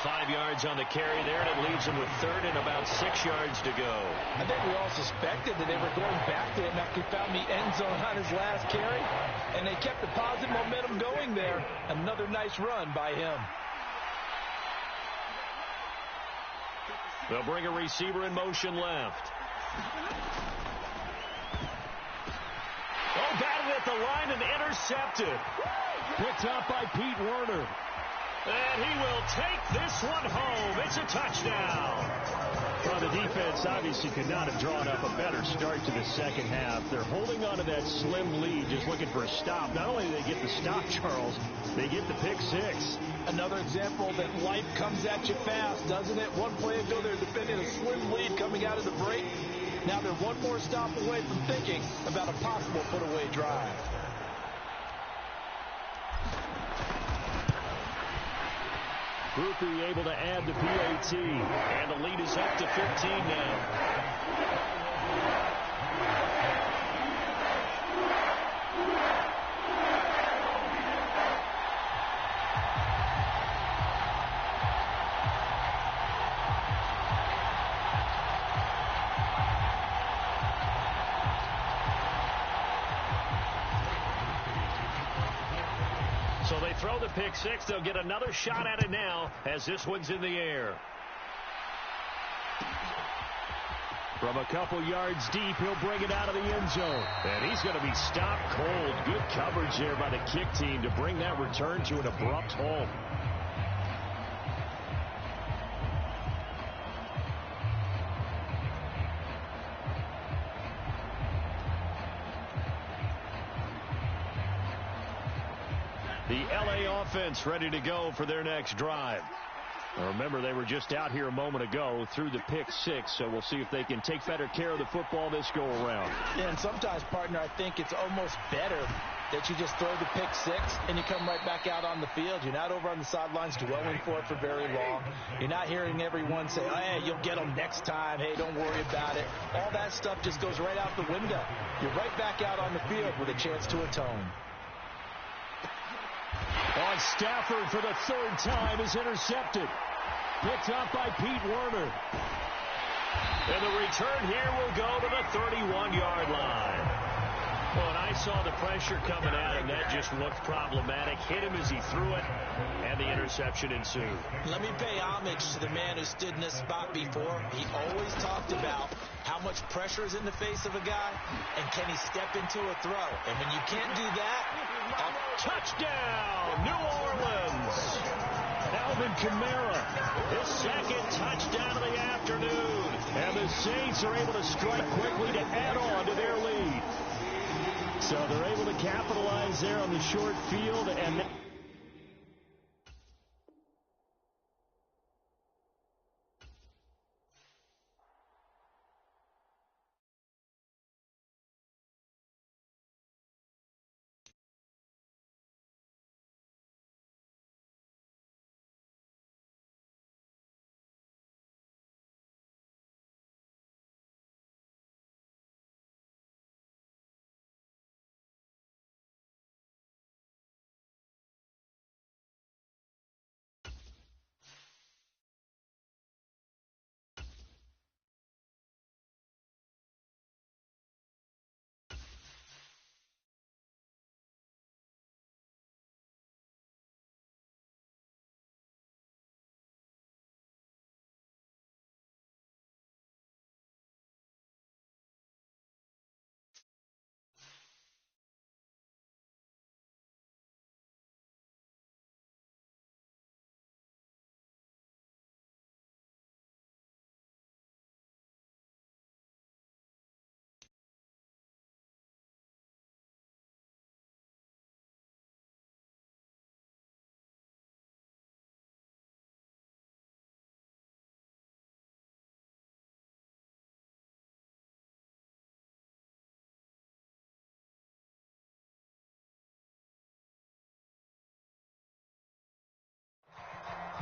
5 yards on the carry there, and it leaves him with 3rd and about 6 yards to go. I think we all suspected that they were going back to him after he found the end zone on his last carry, and they kept the positive momentum going there. Another nice run by him. They'll bring a receiver in motion left. Oh, batted at the line and intercepted. Picked up by Pete Werner. And he will take this one home. It's a touchdown. Well, the defense obviously could not have drawn up a better start to the second half. They're holding on to that slim lead, just looking for a stop. Not only do they get the stop, Charles, they get the pick 6. Another example that life comes at you fast, doesn't it? One play ago, they're defending a slim lead coming out of the break. Now they're one more stop away from thinking about a possible put-away drive. Groupie able to add the PAT. And the lead is up to 15 now. So they throw the pick six. They'll get another shot at it now as this one's in the air. From a couple yards deep, he'll bring it out of the end zone. And he's going to be stopped cold. Good coverage there by the kick team to bring that return to an abrupt halt. The LA offense ready to go for their next drive. Now remember, they were just out here a moment ago through the pick six, so we'll see if they can take better care of the football this go-around. Yeah, and sometimes, partner, I think it's almost better that you just throw the pick six and you come right back out on the field. You're not over on the sidelines dwelling for it for very long. You're not hearing everyone say, oh, hey, you'll get them next time. Hey, don't worry about it. All that stuff just goes right out the window. You're right back out on the field with a chance to atone. On Stafford for the third time is intercepted. Picked up by Pete Werner. And the return here will go to the 31-yard line. Well, and I saw the pressure coming at him. That just looked problematic. Hit him as he threw it, and the interception ensued. Let me pay homage to the man who stood in this spot before. He always talked about how much pressure is in the face of a guy, and can he step into a throw. And when you can't do that, touchdown, New Orleans. Alvin Kamara, his second touchdown of the afternoon. And the Saints are able to strike quickly to add on to their lead. So they're able to capitalize there on the short field. And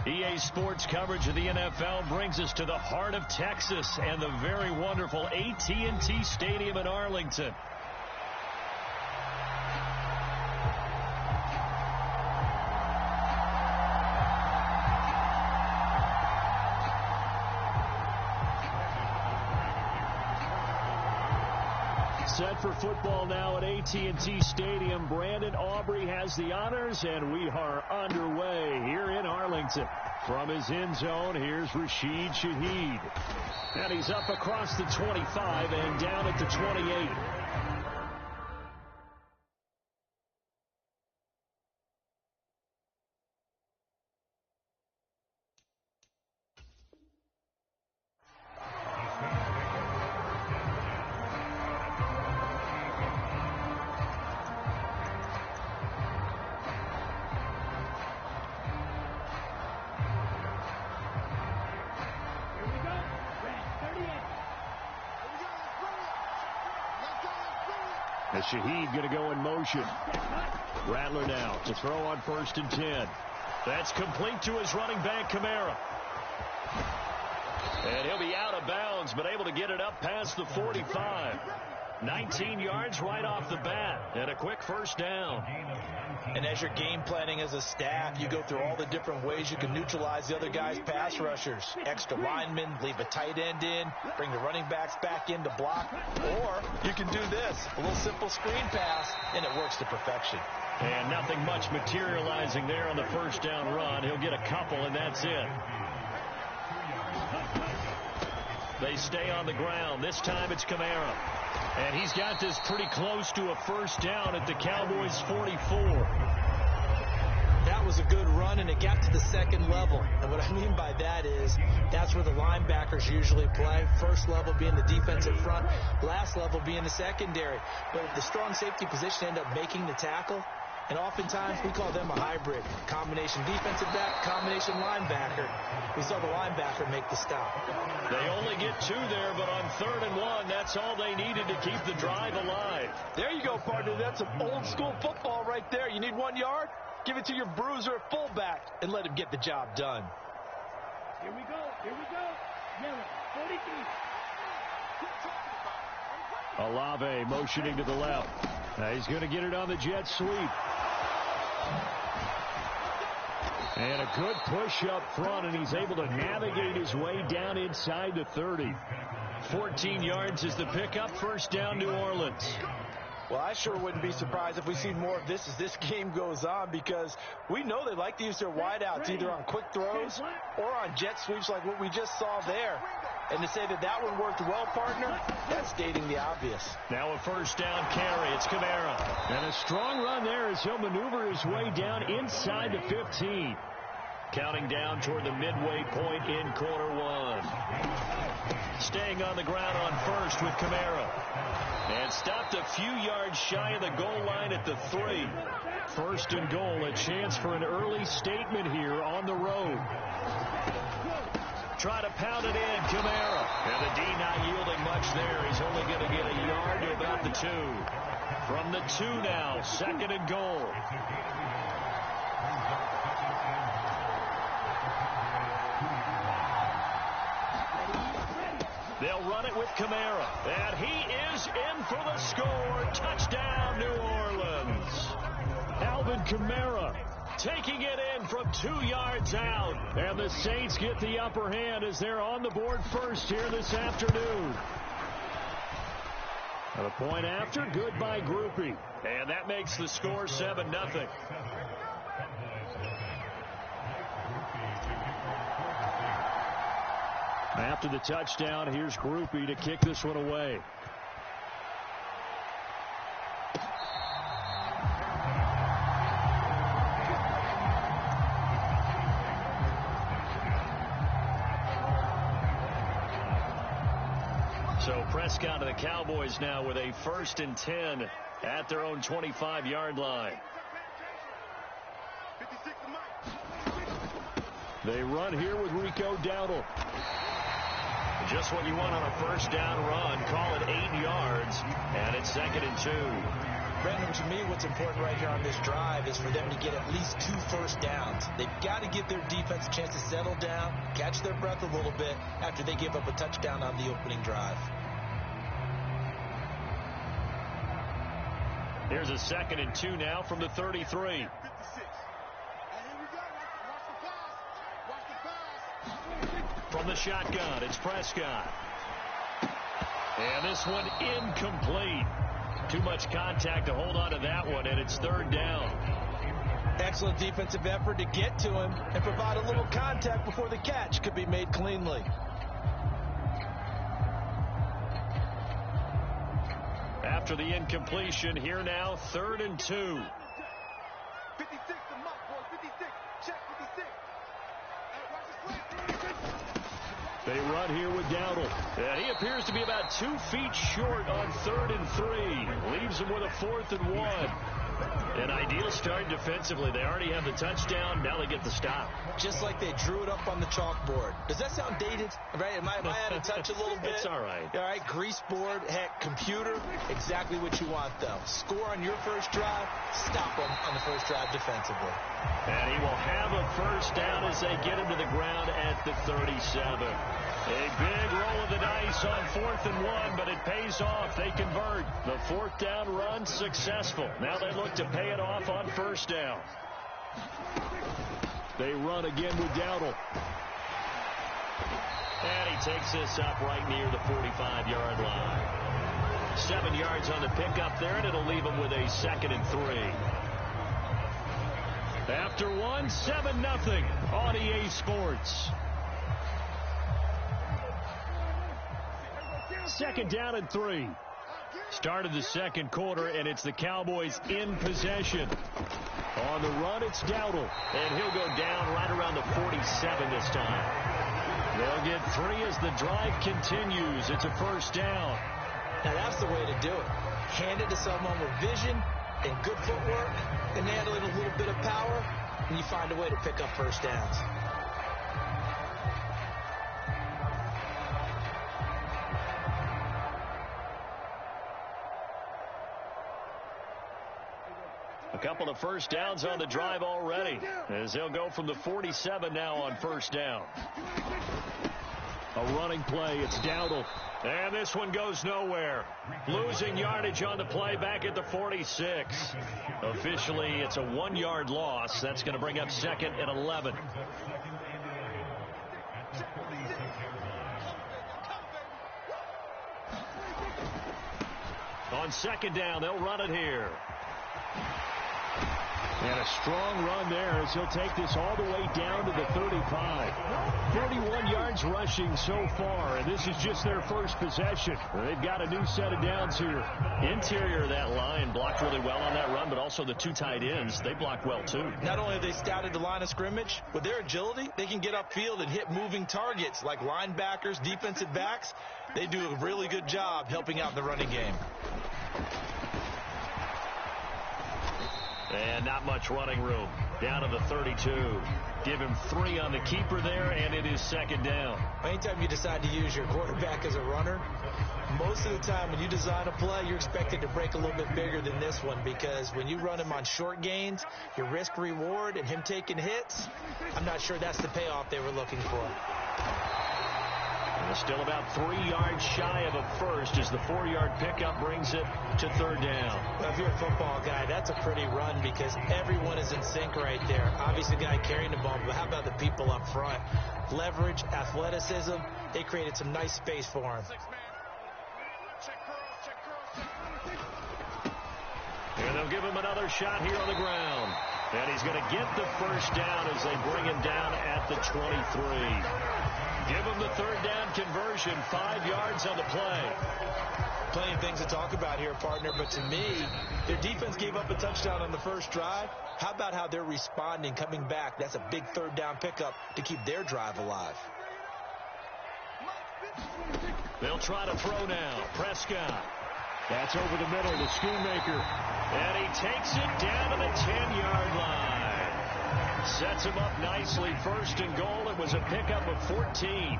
EA Sports coverage of the NFL brings us to the heart of Texas and the very wonderful AT&T Stadium in Arlington. Set for football now at AT&T Stadium. Brandon Aubrey has the honors, and we are underway here in Arlington. From his end zone, here's Rashid Shaheed. And he's up across the 25 and down at the 28. Shaheed going to go in motion. Rattler now to throw on 1st and 10. That's complete to his running back, Kamara. And he'll be out of bounds, but able to get it up past the 45. 19 yards right off the bat, and a quick first down. And as you're game planning as a staff, you go through all the different ways you can neutralize the other guy's pass rushers. Extra linemen, leave a tight end in, bring the running backs back in to block. Or you can do this, a little simple screen pass, and it works to perfection. And nothing much materializing there on the first down run. He'll get a couple, and that's it. They stay on the ground. This time it's Kamara. And he's got this pretty close to a first down at the Cowboys' 44. That was a good run, and it got to the second level. And what I mean by that is that's where the linebackers usually play. First level being the defensive front, last level being the secondary. But the strong safety position end up making the tackle. And oftentimes we call them a hybrid. Combination defensive back, combination linebacker. We saw the linebacker make the stop. They only get two there, but on 3rd and 1, that's all they needed to keep the drive alive. There you go, partner. That's some old school football right there. You need 1 yard? Give it to your bruiser at fullback and let him get the job done. Here we go. Here we go. Miller, 43. LLe-ge-nd motioning to the left. Now he's going to get it on the jet sweep. And a good push up front, and he's able to navigate his way down inside the 30. 14 yards is the pickup. First down, New Orleans. Well, I sure wouldn't be surprised if we see more of this as this game goes on, because we know they like to use their wideouts either on quick throws or on jet sweeps like what we just saw there. And to say that that one worked well, partner, that's stating the obvious. Now a first down carry. It's Kamara. And a strong run there as he'll maneuver his way down inside the 15. Counting down toward the midway point in quarter 1. Staying on the ground on first with Kamara. And stopped a few yards shy of the goal line at the 3. First and goal, a chance for an early statement here on the road. Try to pound it in, Kamara. And the D not yielding much there. He's only going to get a yard to about the 2. From the 2 now, 2nd and goal. They'll run it with Kamara. And he is in for the score. Touchdown, New Orleans. Alvin Kamara taking it in from 2 yards out. And the Saints get the upper hand as they're on the board first here this afternoon. And a point after, good by Groupie. And that makes the score 7-0. After the touchdown, here's Groupie to kick this one away. So Prescott to the Cowboys now with a 1st and 10 at their own 25-yard line. They run here with Rico Dowdle. Just what you want on a first down run. Call it 8 yards, and it's 2nd and 2. Brandon, to me, what's important right here on this drive is for them to get at least 2 first downs. They've got to give their defense a chance to settle down, catch their breath a little bit after they give up a touchdown on the opening drive. Here's a 2nd and 2 now from the 33. From the shotgun, it's Prescott. And this one incomplete. Too much contact to hold on to that one, and it's 3rd down. Excellent defensive effort to get to him and provide a little contact before the catch could be made cleanly. After the incompletion, here now, 3rd and 2. 56 to Muck, boy. 56. Check 56. They run here with Dowdle. And he appears to be about 2 feet short on 3rd and 3. Leaves him with a 4th and 1. An ideal start defensively. They already have the touchdown. Now they get the stop. Just like they drew it up on the chalkboard. Does that sound dated? Right? Am I out of touch a little bit? It's all right. All right, grease board, heck, computer, exactly what you want, though. Score on your first drive, stop them on the first drive defensively. And he will have a first down as they get him to the ground at the 37. A big roll of the dice on 4th and 1, but it pays off. They convert. The 4th down run successful. Now they look to pay it off on 1st down. They run again with Dowdle. And he takes this up right near the 45-yard line. 7 yards on the pickup there, and it'll leave him with a 2nd and 3. After one, 7-0 on EA Sports. 2nd down and 3. Started the 2nd quarter, and it's the Cowboys in possession. On the run, it's Dowdle, and he'll go down right around the 47 this time. They'll get 3 as the drive continues. It's a 1st down. Now, that's the way to do it. Hand it to someone with vision and good footwork, and handle it a little bit of power, and you find a way to pick up 1st downs. A couple of 1st downs on the drive already, as they'll go from the 47 now on 1st down. A running play, it's Dowdle. And this one goes nowhere. Losing yardage on the play back at the 46. Officially, it's a 1-yard loss. That's going to bring up 2nd and 11. On 2nd down, they'll run it here. And a strong run there as he'll take this all the way down to the 35. 41 yards rushing so far, and this is just their first possession. They've got a new set of downs here. Interior of that line blocked really well on that run, but also the 2 tight ends, they blocked well too. Not only have they scouted the line of scrimmage, with their agility, they can get upfield and hit moving targets like linebackers, defensive backs. They do a really good job helping out in the running game. And not much running room. Down to the 32. Give him 3 on the keeper there, and it is 2nd down. Anytime you decide to use your quarterback as a runner, most of the time when you design a play, you're expected to break a little bit bigger than this one, because when you run him on short gains, your risk-reward and him taking hits, I'm not sure that's the payoff they were looking for. And still about 3 yards shy of a first as the 4-yard pickup brings it to 3rd down. Well, if you're a football guy, that's a pretty run because everyone is in sync right there. Obviously, the guy carrying the ball, but how about the people up front? Leverage, athleticism, they created some nice space for him. And they'll give him another shot here on the ground. And he's going to get the 1st down as they bring him down at the 23. Give him the 3rd down conversion, 5 yards on the play. Plenty of things to talk about here, partner, but to me, their defense gave up a touchdown on the first drive. How about how they're responding, coming back? That's a big 3rd down pickup to keep their drive alive. They'll try to throw now. Prescott. That's over the middle to Schoonmaker. And he takes it down to the 10-yard line. Sets him up nicely. 1st and goal. It was a pickup of 14.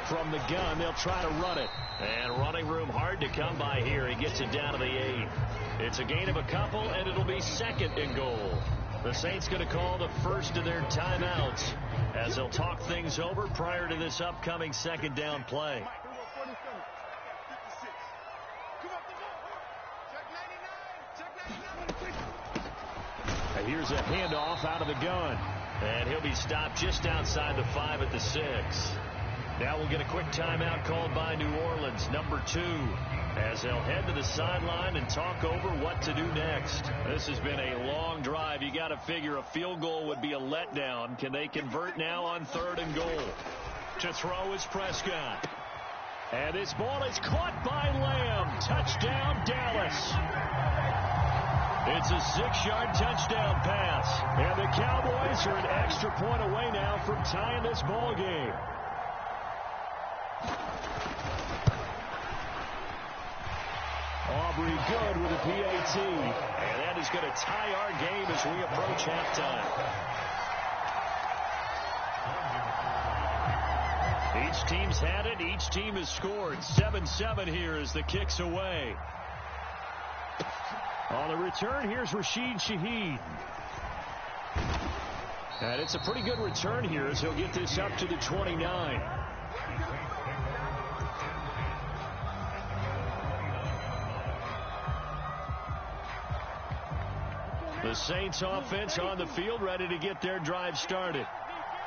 From the gun, they'll try to run it. And running room hard to come by here. He gets it down to the 8. It's a gain of a couple, and it'll be 2nd and goal. The Saints going to call the first of their timeouts as they'll talk things over prior to this upcoming 2nd down play. Here's a handoff out of the gun. And he'll be stopped just outside the 5 at the 6. Now we'll get a quick timeout called by New Orleans, number 2, as they'll head to the sideline and talk over what to do next. This has been a long drive. You got to figure a field goal would be a letdown. Can they convert now on 3rd and goal? To throw is Prescott. And this ball is caught by Lamb. Touchdown, Dallas. It's a 6-yard touchdown pass. And the Cowboys are an extra point away now from tying this ball game. Aubrey good with a PAT. And that is going to tie our game as we approach halftime. Each team's had it. Each team has scored. 7-7 here as the kick's away. On the return, here's Rashid Shaheed. And it's a pretty good return here as he'll get this up to the 29. The Saints offense on the field, ready to get their drive started.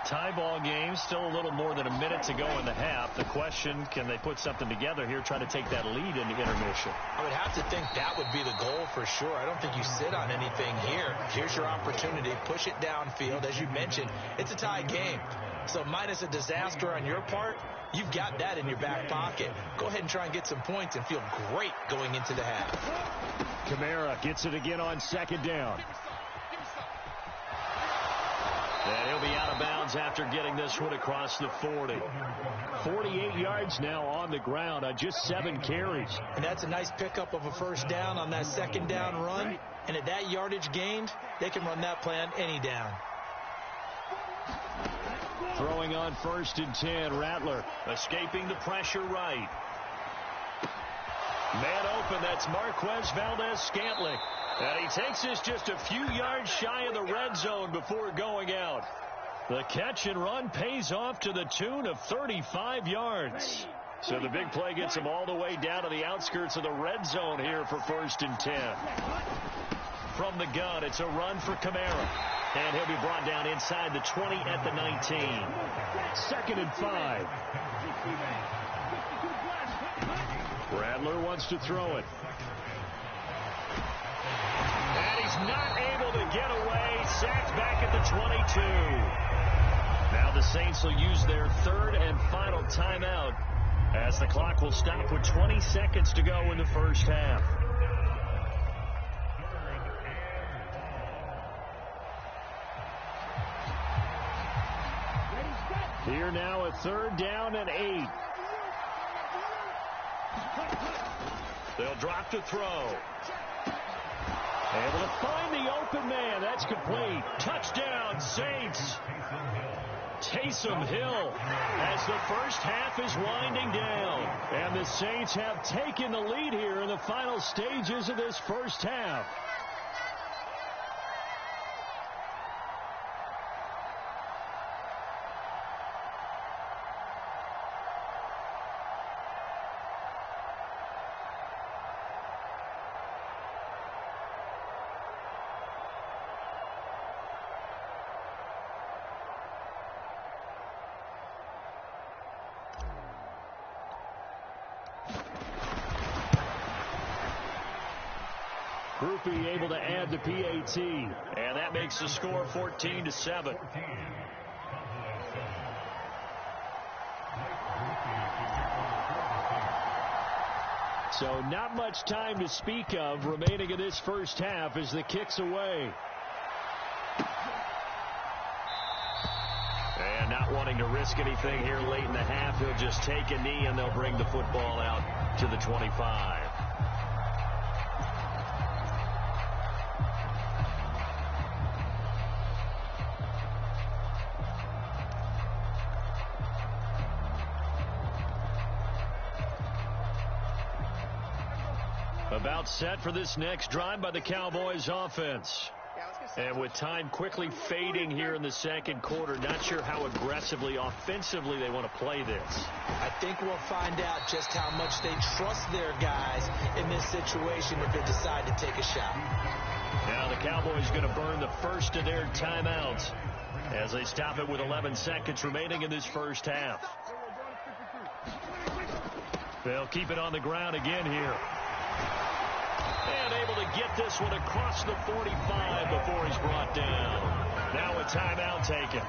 Tie ball game, still a little more than a minute to go in the half. The question, can they put something together here, try to take that lead into intermission? I would have to think that would be the goal for sure. I don't think you sit on anything here. Here's your opportunity. Push it downfield. As you mentioned, it's a tie game. So minus a disaster on your part, you've got that in your back pocket. Go ahead and try and get some points and feel great going into the half. Kamara gets it again on second down. And he'll be out of bounds after getting this one across the 40. 48 yards now on the ground on just 7 carries. And that's a nice pickup of a first down on that second down run. And at that yardage gained, they can run that play on any down. Throwing on 1st and 10, Rattler. Escaping the pressure right. Man open, that's Marquez Valdez-Scantling. And he takes this just a few yards shy of the red zone before going out. The catch and run pays off to the tune of 35 yards. So the big play gets him all the way down to the outskirts of the red zone here for 1st and 10. From the gun, it's a run for Kamara. And he'll be brought down inside the 20 at the 19. 2nd and 5. Rattler wants to throw it. And he's not able to get away. Sacked back at the 22. Now the Saints will use their 3rd and final timeout as the clock will stop with 20 seconds to go in the first half. Here now a 3rd down and 8. They'll drop to throw. Able to find the open man. That's complete. Touchdown, Saints. Taysom Hill as the first half is winding down. And the Saints have taken the lead here in the final stages of this first half. Groupie able to add the PAT. And that makes the score 14-7. So not much time to speak of remaining in this first half as the kick's away. And not wanting to risk anything here late in the half, he'll just take a knee and they'll bring the football out to the 25. About set for this next drive by the Cowboys offense. And with time quickly fading here in the second quarter, not sure how aggressively, offensively they want to play this. I think we'll find out just how much they trust their guys in this situation if they decide to take a shot. Now the Cowboys going to burn the first of their timeouts as they stop it with 11 seconds remaining in this first half. They'll keep it on the ground again here. And able to get this one across the 45 before he's brought down. Now a timeout taken.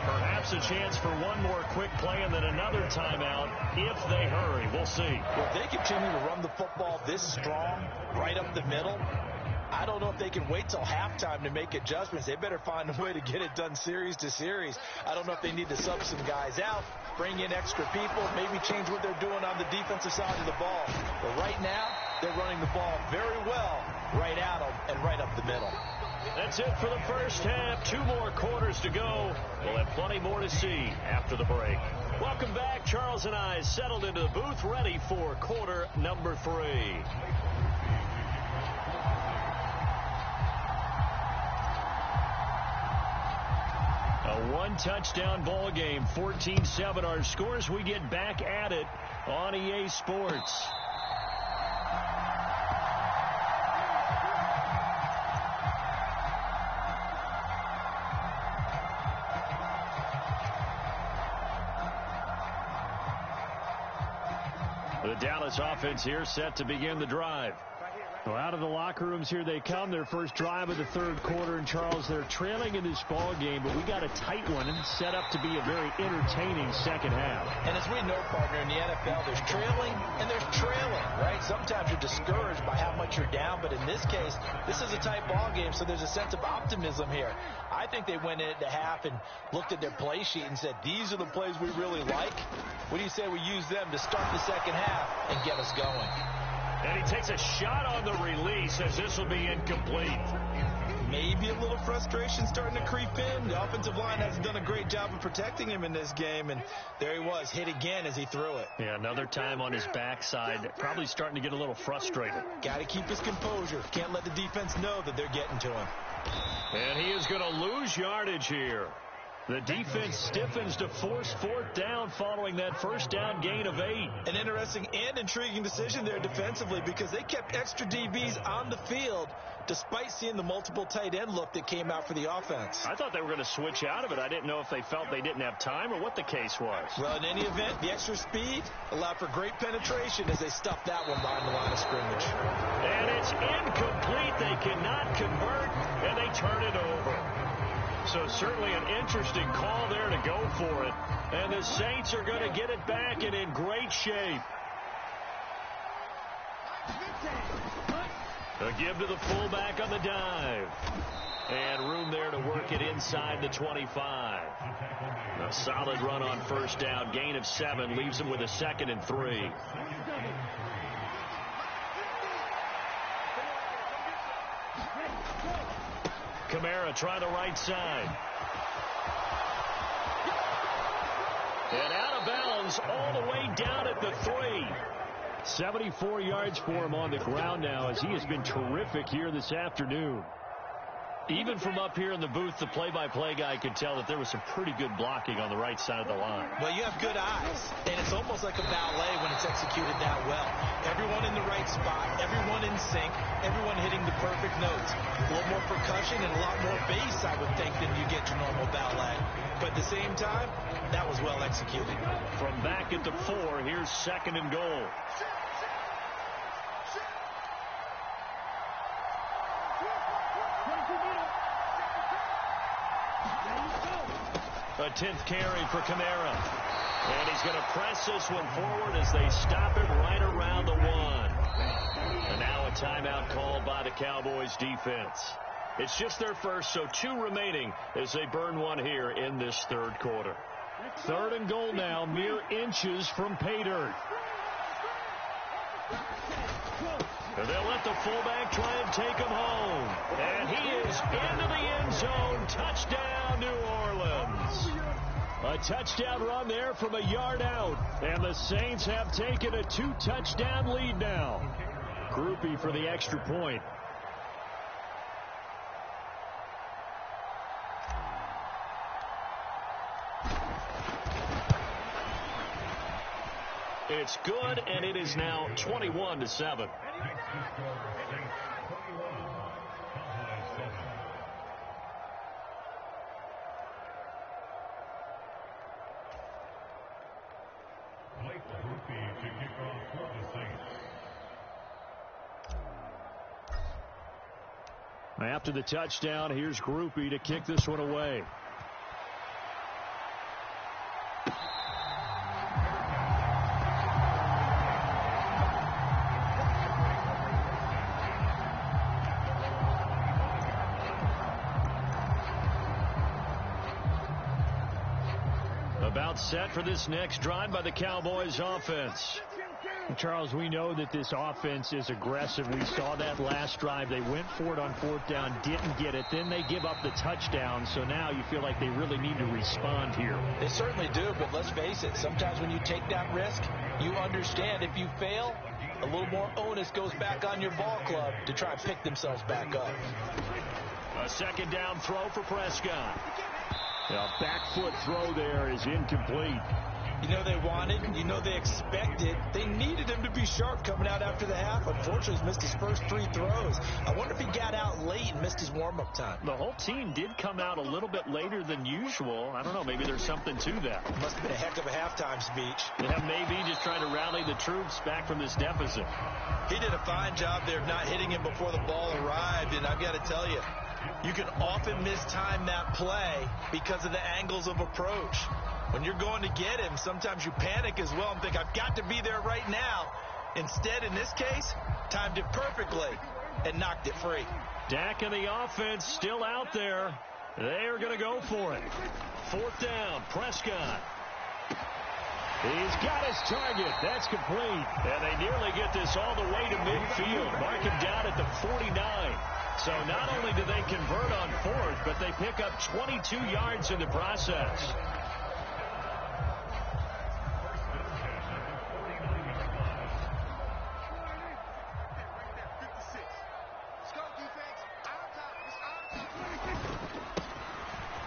Perhaps a chance for one more quick play and then another timeout if they hurry. We'll see. Well, if they continue to run the football this strong, right up the middle, I don't know if they can wait till halftime to make adjustments. They better find a way to get it done series to series. I don't know if they need to sub some guys out, bring in extra people, maybe change what they're doing on the defensive side of the ball. But right now, they're running the ball very well right at them and right up the middle. That's it for the first half. 2 more quarters to go. We'll have plenty more to see after the break. Welcome back. Charles and I settled into the booth, ready for quarter number 3. A 1-touchdown ball game, 14-7 our scores. We get back at it on EA Sports. The Dallas offense here set to begin the drive. Well, out of the locker rooms here they come. Their first drive of the third quarter. And, Charles, they're trailing in this ball game, but we got a tight one and set up to be a very entertaining second half. And as we know, partner, in the NFL, there's trailing and there's trailing, right? Sometimes you're discouraged by how much you're down, but in this case, this is a tight ball game, so there's a sense of optimism here. I think they went into half and looked at their play sheet and said, these are the plays we really like. What do you say we use them to start the second half and get us going? And he takes a shot on the release as this will be incomplete. Maybe a little frustration starting to creep in. The offensive line hasn't done a great job of protecting him in this game, and there he was, hit again as he threw it. Yeah, another time on his backside, probably starting to get a little frustrated. Got to keep his composure. Can't let the defense know that they're getting to him. And he is going to lose yardage here. The defense stiffens to force 4th down following that first down gain of 8. An interesting and intriguing decision there defensively because they kept extra DBs on the field despite seeing the multiple tight end look that came out for the offense. I thought they were going to switch out of it. I didn't know if they felt they didn't have time or what the case was. Well, in any event, the extra speed allowed for great penetration as they stuffed that one behind the line of scrimmage. And it's incomplete. They cannot convert, and they turn it over. So certainly an interesting call there to go for it. And the Saints are going to get it back and in great shape. A give to the fullback on the dive. And room there to work it inside the 25. A solid run on first down. Gain of 7 leaves him with a 2nd and 3. Kamara trying the right side. And out of bounds all the way down at the 3. 74 yards for him on the ground now as he has been terrific here this afternoon. Even from up here in the booth, the play-by-play guy could tell that there was some pretty good blocking on the right side of the line. Well, you have good eyes, and it's almost like a ballet when it's executed that well. Everyone in the right spot, everyone in sync, everyone hitting the perfect notes. A little more percussion and a lot more bass, I would think, than you get to normal ballet. But at the same time, that was well executed. From back at the 4, here's 2nd and goal. A 10th carry for Kamara. And he's going to press this one forward as they stop it right around the 1. And now a timeout called by the Cowboys defense. It's just their first, so 2 remaining as they burn one here in this third quarter. 3rd and goal now, mere inches from pay dirt. And they'll let the fullback try and take him home. And he is into the end zone. Touchdown, New Orleans. A touchdown run there from a yard out. And the Saints have taken a 2-touchdown lead now. Groupie for the extra point. It's good, and it is now 21-7. After the touchdown, here's Groupie to kick this one away. About set for this next drive by the Cowboys offense. Charles, we know that this offense is aggressive. We saw that last drive. They went for it on 4th down, didn't get it. Then they give up the touchdown. So now you feel like they really need to respond here. They certainly do, but let's face it. Sometimes when you take that risk, you understand if you fail, a little more onus goes back on your ball club to try and pick themselves back up. A 2nd down throw for Prescott. The back foot throw there is incomplete. You know they wanted, you know they expected, they needed him to be sharp coming out after the half. Unfortunately, he's missed his first 3 throws. I wonder if he got out late and missed his warm-up time. The whole team did come out a little bit later than usual. I don't know, maybe there's something to that. Must have been a heck of a halftime speech. Yeah, maybe just trying to rally the troops back from this deficit. He did a fine job there of not hitting him before the ball arrived, and I've got to tell you, you can often mistime that play because of the angles of approach. When you're going to get him, sometimes you panic as well and think, I've got to be there right now. Instead, in this case, timed it perfectly and knocked it free. Dak and the offense still out there. They are going to go for it. 4th down, Prescott. He's got his target. That's complete. And they nearly get this all the way to midfield. Mark him down at the 49. So not only do they convert on 4th, but they pick up 22 yards in the process.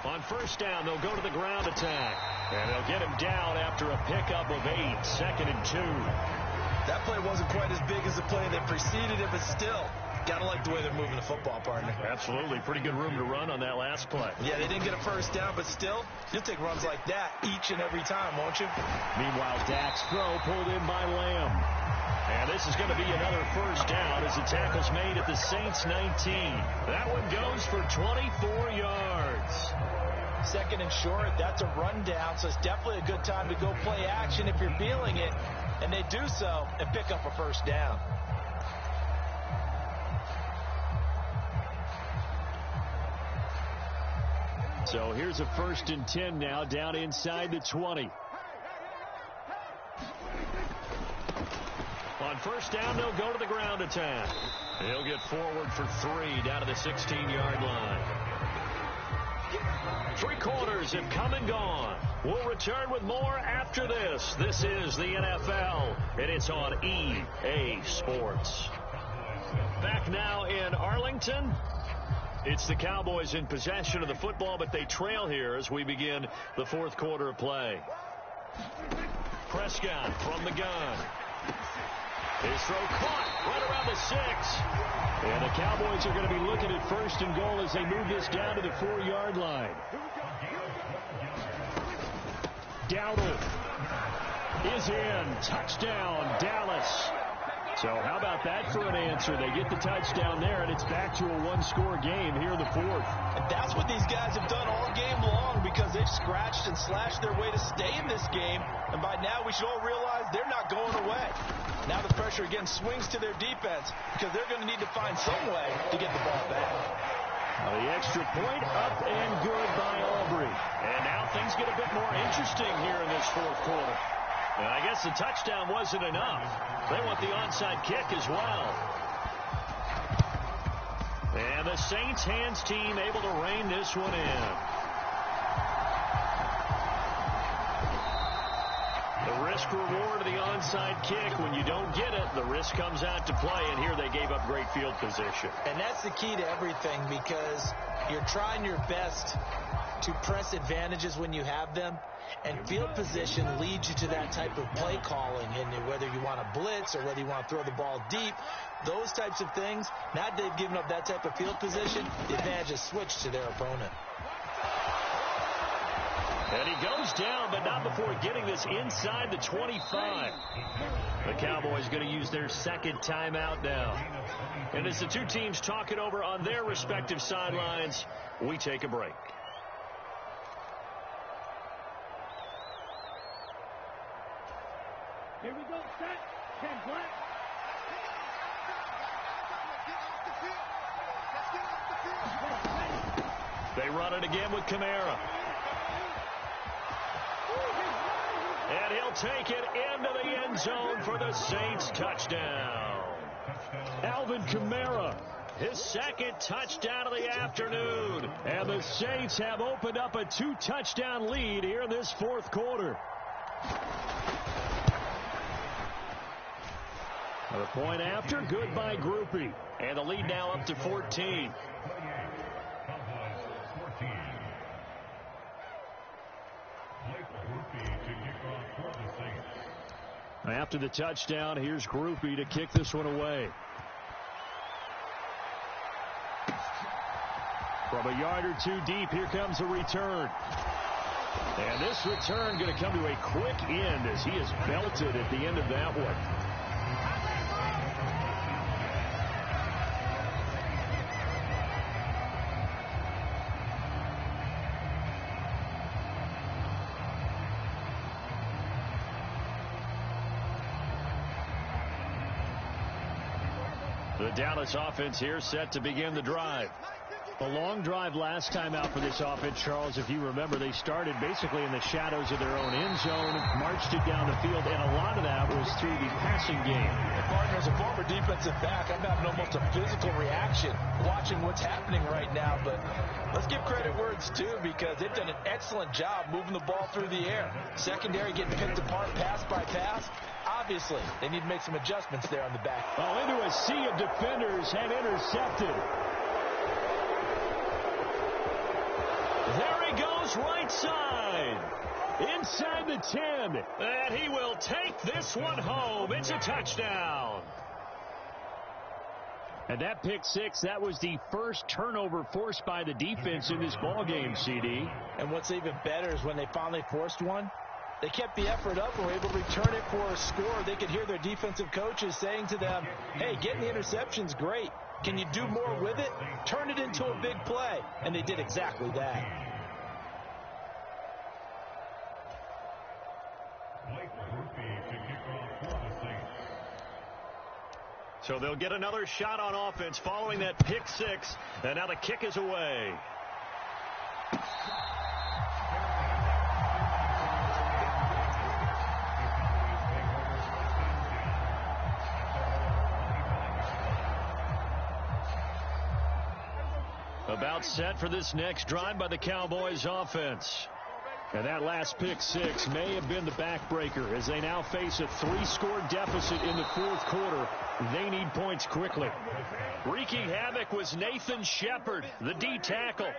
On 1st down, they'll go to the ground attack. And they'll get him down after a pickup of 8, 2nd and 2. That play wasn't quite as big as the play that preceded it, but still, got to like the way they're moving the football, partner. Absolutely. Pretty good room to run on that last play. Yeah, they didn't get a 1st down, but still, you'll take runs like that each and every time, won't you? Meanwhile, Dak's throw pulled in by Lamb. And this is going to be another 1st down as the tackle's made at the Saints 19. That one goes for 24 yards. 2nd and short, that's a rundown, so it's definitely a good time to go play action if you're feeling it. And they do so and pick up a 1st down. So here's a 1st and 10 now, down inside the 20. On 1st down, they'll go to the ground attack. He'll get forward for 3 down to the 16-yard line. 3 quarters have come and gone. We'll return with more after this. This is the NFL, and it's on EA Sports. Back now in Arlington. It's the Cowboys in possession of the football, but they trail here as we begin the 4th quarter of play. Prescott from the gun. His throw caught right around the 6. And the Cowboys are going to be looking at 1st and goal as they move this down to the 4-yard line. Dowdle is in. Touchdown, Dallas. So how about that for an answer? They get the touchdown there, and it's back to a 1-score game here in the 4th. And that's what these guys have done all game long because they've scratched and slashed their way to stay in this game. And by now, we should all realize they're not going away. Now the pressure again swings to their defense because they're going to need to find some way to get the ball back. The extra point up and good by Aubrey. And now things get a bit more interesting here in this 4th quarter. And I guess the touchdown wasn't enough. They want the onside kick as well. And the Saints hands team able to rein this one in. The risk reward of the onside kick. When you don't get it, the risk comes out to play. And here they gave up great field position. And that's the key to everything because you're trying your best to press advantages when you have them. And field position leads you to that type of play calling. And whether you want to blitz or whether you want to throw the ball deep, those types of things, now that they've given up that type of field position, the advantage is switched to their opponent. And he goes down, but not before getting this inside the 25. The Cowboys going to use their 2nd timeout now. And as the two teams talk it over on their respective sidelines, we take a break. Here we go, set, 10 black. They run it again with Kamara. And he'll take it into the end zone for the Saints touchdown. Alvin Kamara, his second touchdown of the afternoon. And the Saints have opened up a 2-touchdown lead here in this fourth quarter. The point after, good by Groupie. And the lead now up to 14. After the touchdown, here's Groupie to kick this one away. From a yard or two deep, here comes a return. And this return going to come to a quick end as he is belted at the end of that one. The Dallas offense here set to begin the drive. A long drive last time out for this offense, Charles. If you remember, they started basically in the shadows of their own end zone, marched it down the field, and a lot of that was through the passing game. And partner, as a former defensive back, I'm having almost a physical reaction watching what's happening right now. But let's give credit where it's due, because they've done an excellent job moving the ball through the air. Secondary getting picked apart pass by pass. Obviously, they need to make some adjustments there on the back. Oh, into a sea of defenders and intercepted. There he goes, right side. Inside the 10. And he will take this one home. It's a touchdown. And that pick six, that was the first turnover forced by the defense in this ballgame, CD. And what's even better is when they finally forced one, they kept the effort up and were able to return it for a score. They could hear their defensive coaches saying to them, hey, getting the interception's great. Can you do more with it? Turn it into a big play. And they did exactly that. So they'll get another shot on offense following that pick six. And now the kick is away. About set for this next drive by the Cowboys offense. And that last pick six may have been the backbreaker as they now face a 3-score deficit in the fourth quarter. They need points quickly. Wreaking havoc was Nathan Shepard, the D tackle.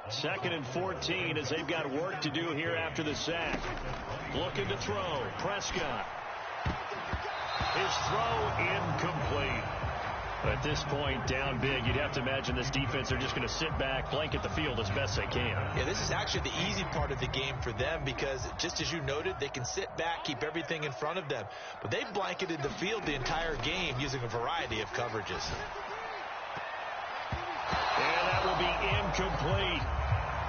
2nd and 14 as they've got work to do here after the sack. Looking to throw. Prescott. His throw incomplete. At this point, down big, you'd have to imagine this defense, they're just going to sit back, blanket the field as best they can. Yeah, this is actually the easy part of the game for them because, just as you noted, they can sit back, keep everything in front of them. But they've blanketed the field the entire game using a variety of coverages. And that will be incomplete.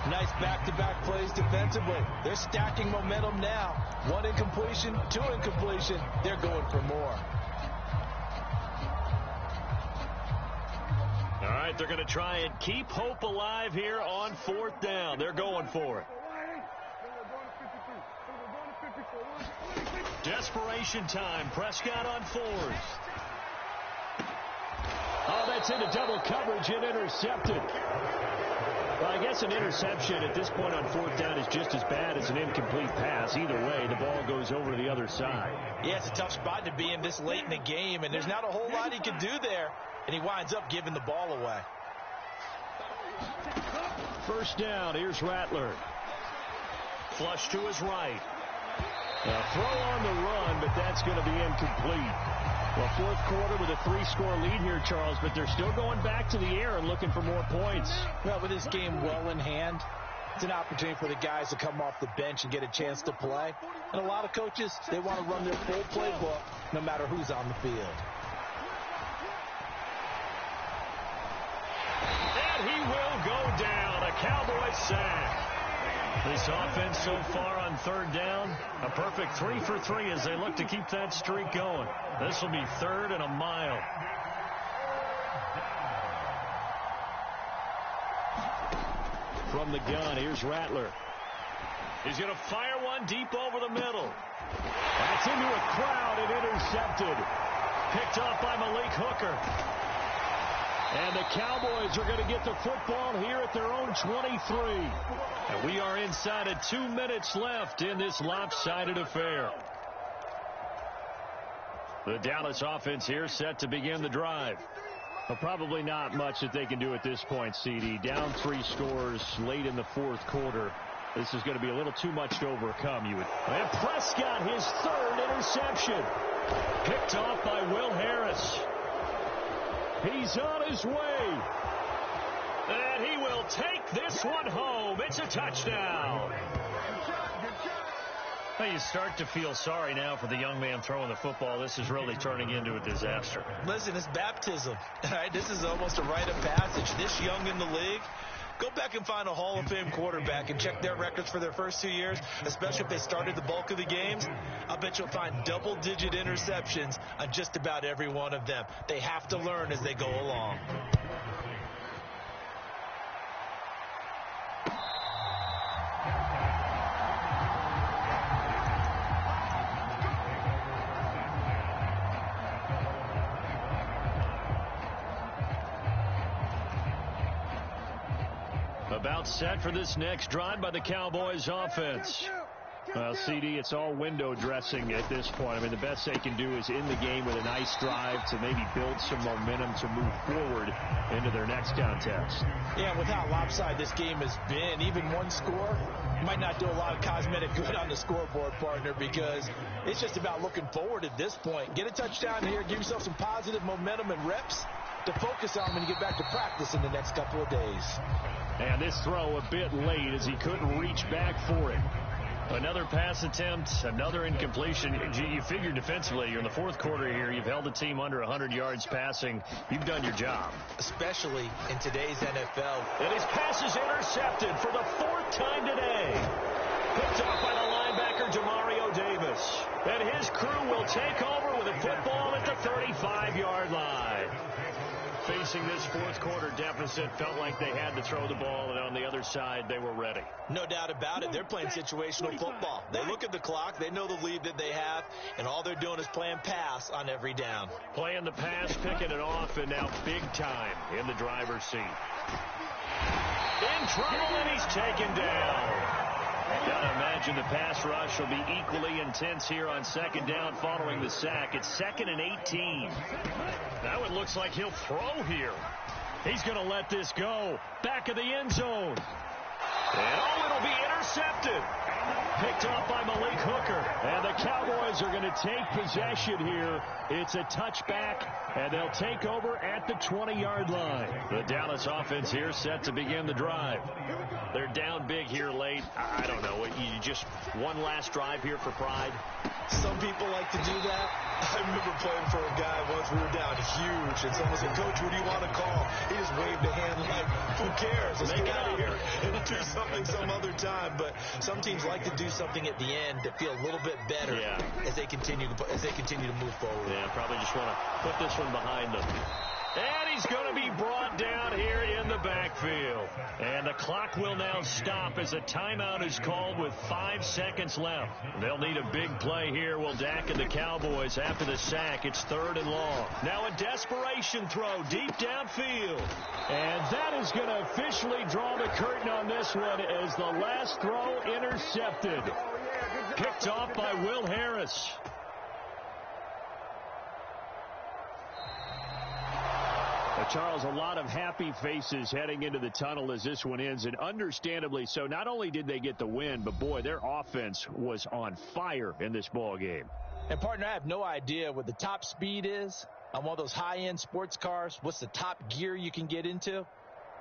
Nice back-to-back plays defensively. They're stacking momentum now. 1 incompletion, 2 incompletion. They're going for more. All right, they're going to try and keep hope alive here on 4th down. They're going for it. Desperation time. Prescott on 4th. Oh, that's into double coverage and intercepted. Well, I guess an interception at this point on 4th down is just as bad as an incomplete pass. Either way, the ball goes over to the other side. Yeah, it's a tough spot to be in this late in the game, and there's not a whole lot he can do there. And he winds up giving the ball away. 1st down. Here's Rattler. Flush to his right. A throw on the run, but that's going to be incomplete. Well, 4th quarter with a 3-score lead here, Charles, but they're still going back to the air and looking for more points. Well, with this game well in hand, it's an opportunity for the guys to come off the bench and get a chance to play. And a lot of coaches, they want to run their full playbook no matter who's on the field. And he will go down. A Cowboys sack. This offense so far on 3rd down, a perfect 3 for 3 as they look to keep that streak going. This will be 3rd and a mile. From the gun, here's Rattler. He's going to fire one deep over the middle. That's into a crowd and intercepted. Picked off by Malik Hooker. And the Cowboys are going to get the football here at their own 23. And we are inside of 2 minutes left in this lopsided affair. The Dallas offense here set to begin the drive. Well, probably not much that they can do at this point, CD. Down 3 scores late in the fourth quarter. This is going to be a little too much to overcome. And Prescott, his 3rd interception. Picked off by Will Harris. He's on his way. And he will take this one home. It's a touchdown. Well, you start to feel sorry now for the young man throwing the football. This is really turning into a disaster. Listen, it's baptism. All right? This is almost a rite of passage. This young in the league, go back and find a Hall of Fame quarterback and check their records for their first 2 years, especially if they started the bulk of the games. I bet you'll find double-digit interceptions on just about every one of them. They have to learn as they go along. About set for this next drive by the Cowboys offense. Well, CD, it's all window dressing at this point. I mean, the best they can do is in the game with a nice drive to maybe build some momentum to move forward into their next contest. Yeah, with how lopsided this game has been, even one score might not do a lot of cosmetic good on the scoreboard, partner, because it's just about looking forward at this point. Get a touchdown here, give yourself some positive momentum and reps to focus on when you get back to practice in the next couple of days. And this throw a bit late as he couldn't reach back for it. Another pass attempt, another incompletion. Gee, you figure defensively, you're in the fourth quarter here. You've held the team under 100 yards passing. You've done your job. Especially in today's NFL. And his pass is intercepted for the 4th time today. Picked off by the linebacker, Demario Davis. And his crew will take over with a football at the 35-yard line. Facing this fourth quarter deficit, felt like they had to throw the ball, and on the other side, they were ready. No doubt about it. They're playing situational football. They look at the clock, they know the lead that they have, and all they're doing is playing pass on every down. Playing the pass, picking it off, and now big time in the driver's seat. In trouble, and he's taken down. Gotta imagine the pass rush will be equally intense here on 2nd down following the sack. It's 2nd and 18. Now it looks like he'll throw here. He's going to let this go. Back of the end zone. And it'll be intercepted. Picked off by Malik Hooker. And the Cowboys are going to take possession here. It's a touchback, and they'll take over at the 20-yard line. The Dallas offense here set to begin the drive. They're down big here late. I don't know. You just one last drive here for pride? Some people like to do that. I remember playing for a guy once. We were down huge, and someone said, "Coach, what do you want to call?" He just waved a hand like, "Who cares? Let's get out of here and do something some other time." But some teams like to do something at the end that feel a little bit better as they continue to move forward. Yeah, probably just want to put this one behind them. And he's going to be brought down here in the backfield. And the clock will now stop as a timeout is called with 5 seconds left. They'll need a big play here. Will Dak and the Cowboys after the sack. It's 3rd and long. Now a desperation throw deep downfield. And that is going to officially draw the curtain on this one as the last throw intercepted. Picked off by Will Harris. Charles, a lot of happy faces heading into the tunnel as this one ends, and understandably so. Not only did they get the win, but, boy, their offense was on fire in this ball game. And, partner, I have no idea what the top speed is on one of those high-end sports cars. What's the top gear you can get into?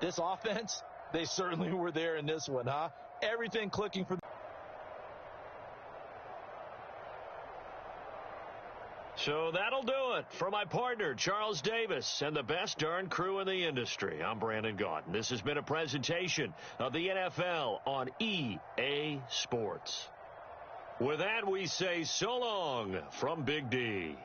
This offense, they certainly were there in this one, huh? Everything clicking for So that'll do it for my partner, Charles Davis, and the best darn crew in the industry. I'm Brandon Gaudin. This has been a presentation of the NFL on EA Sports. With that, we say so long from Big D.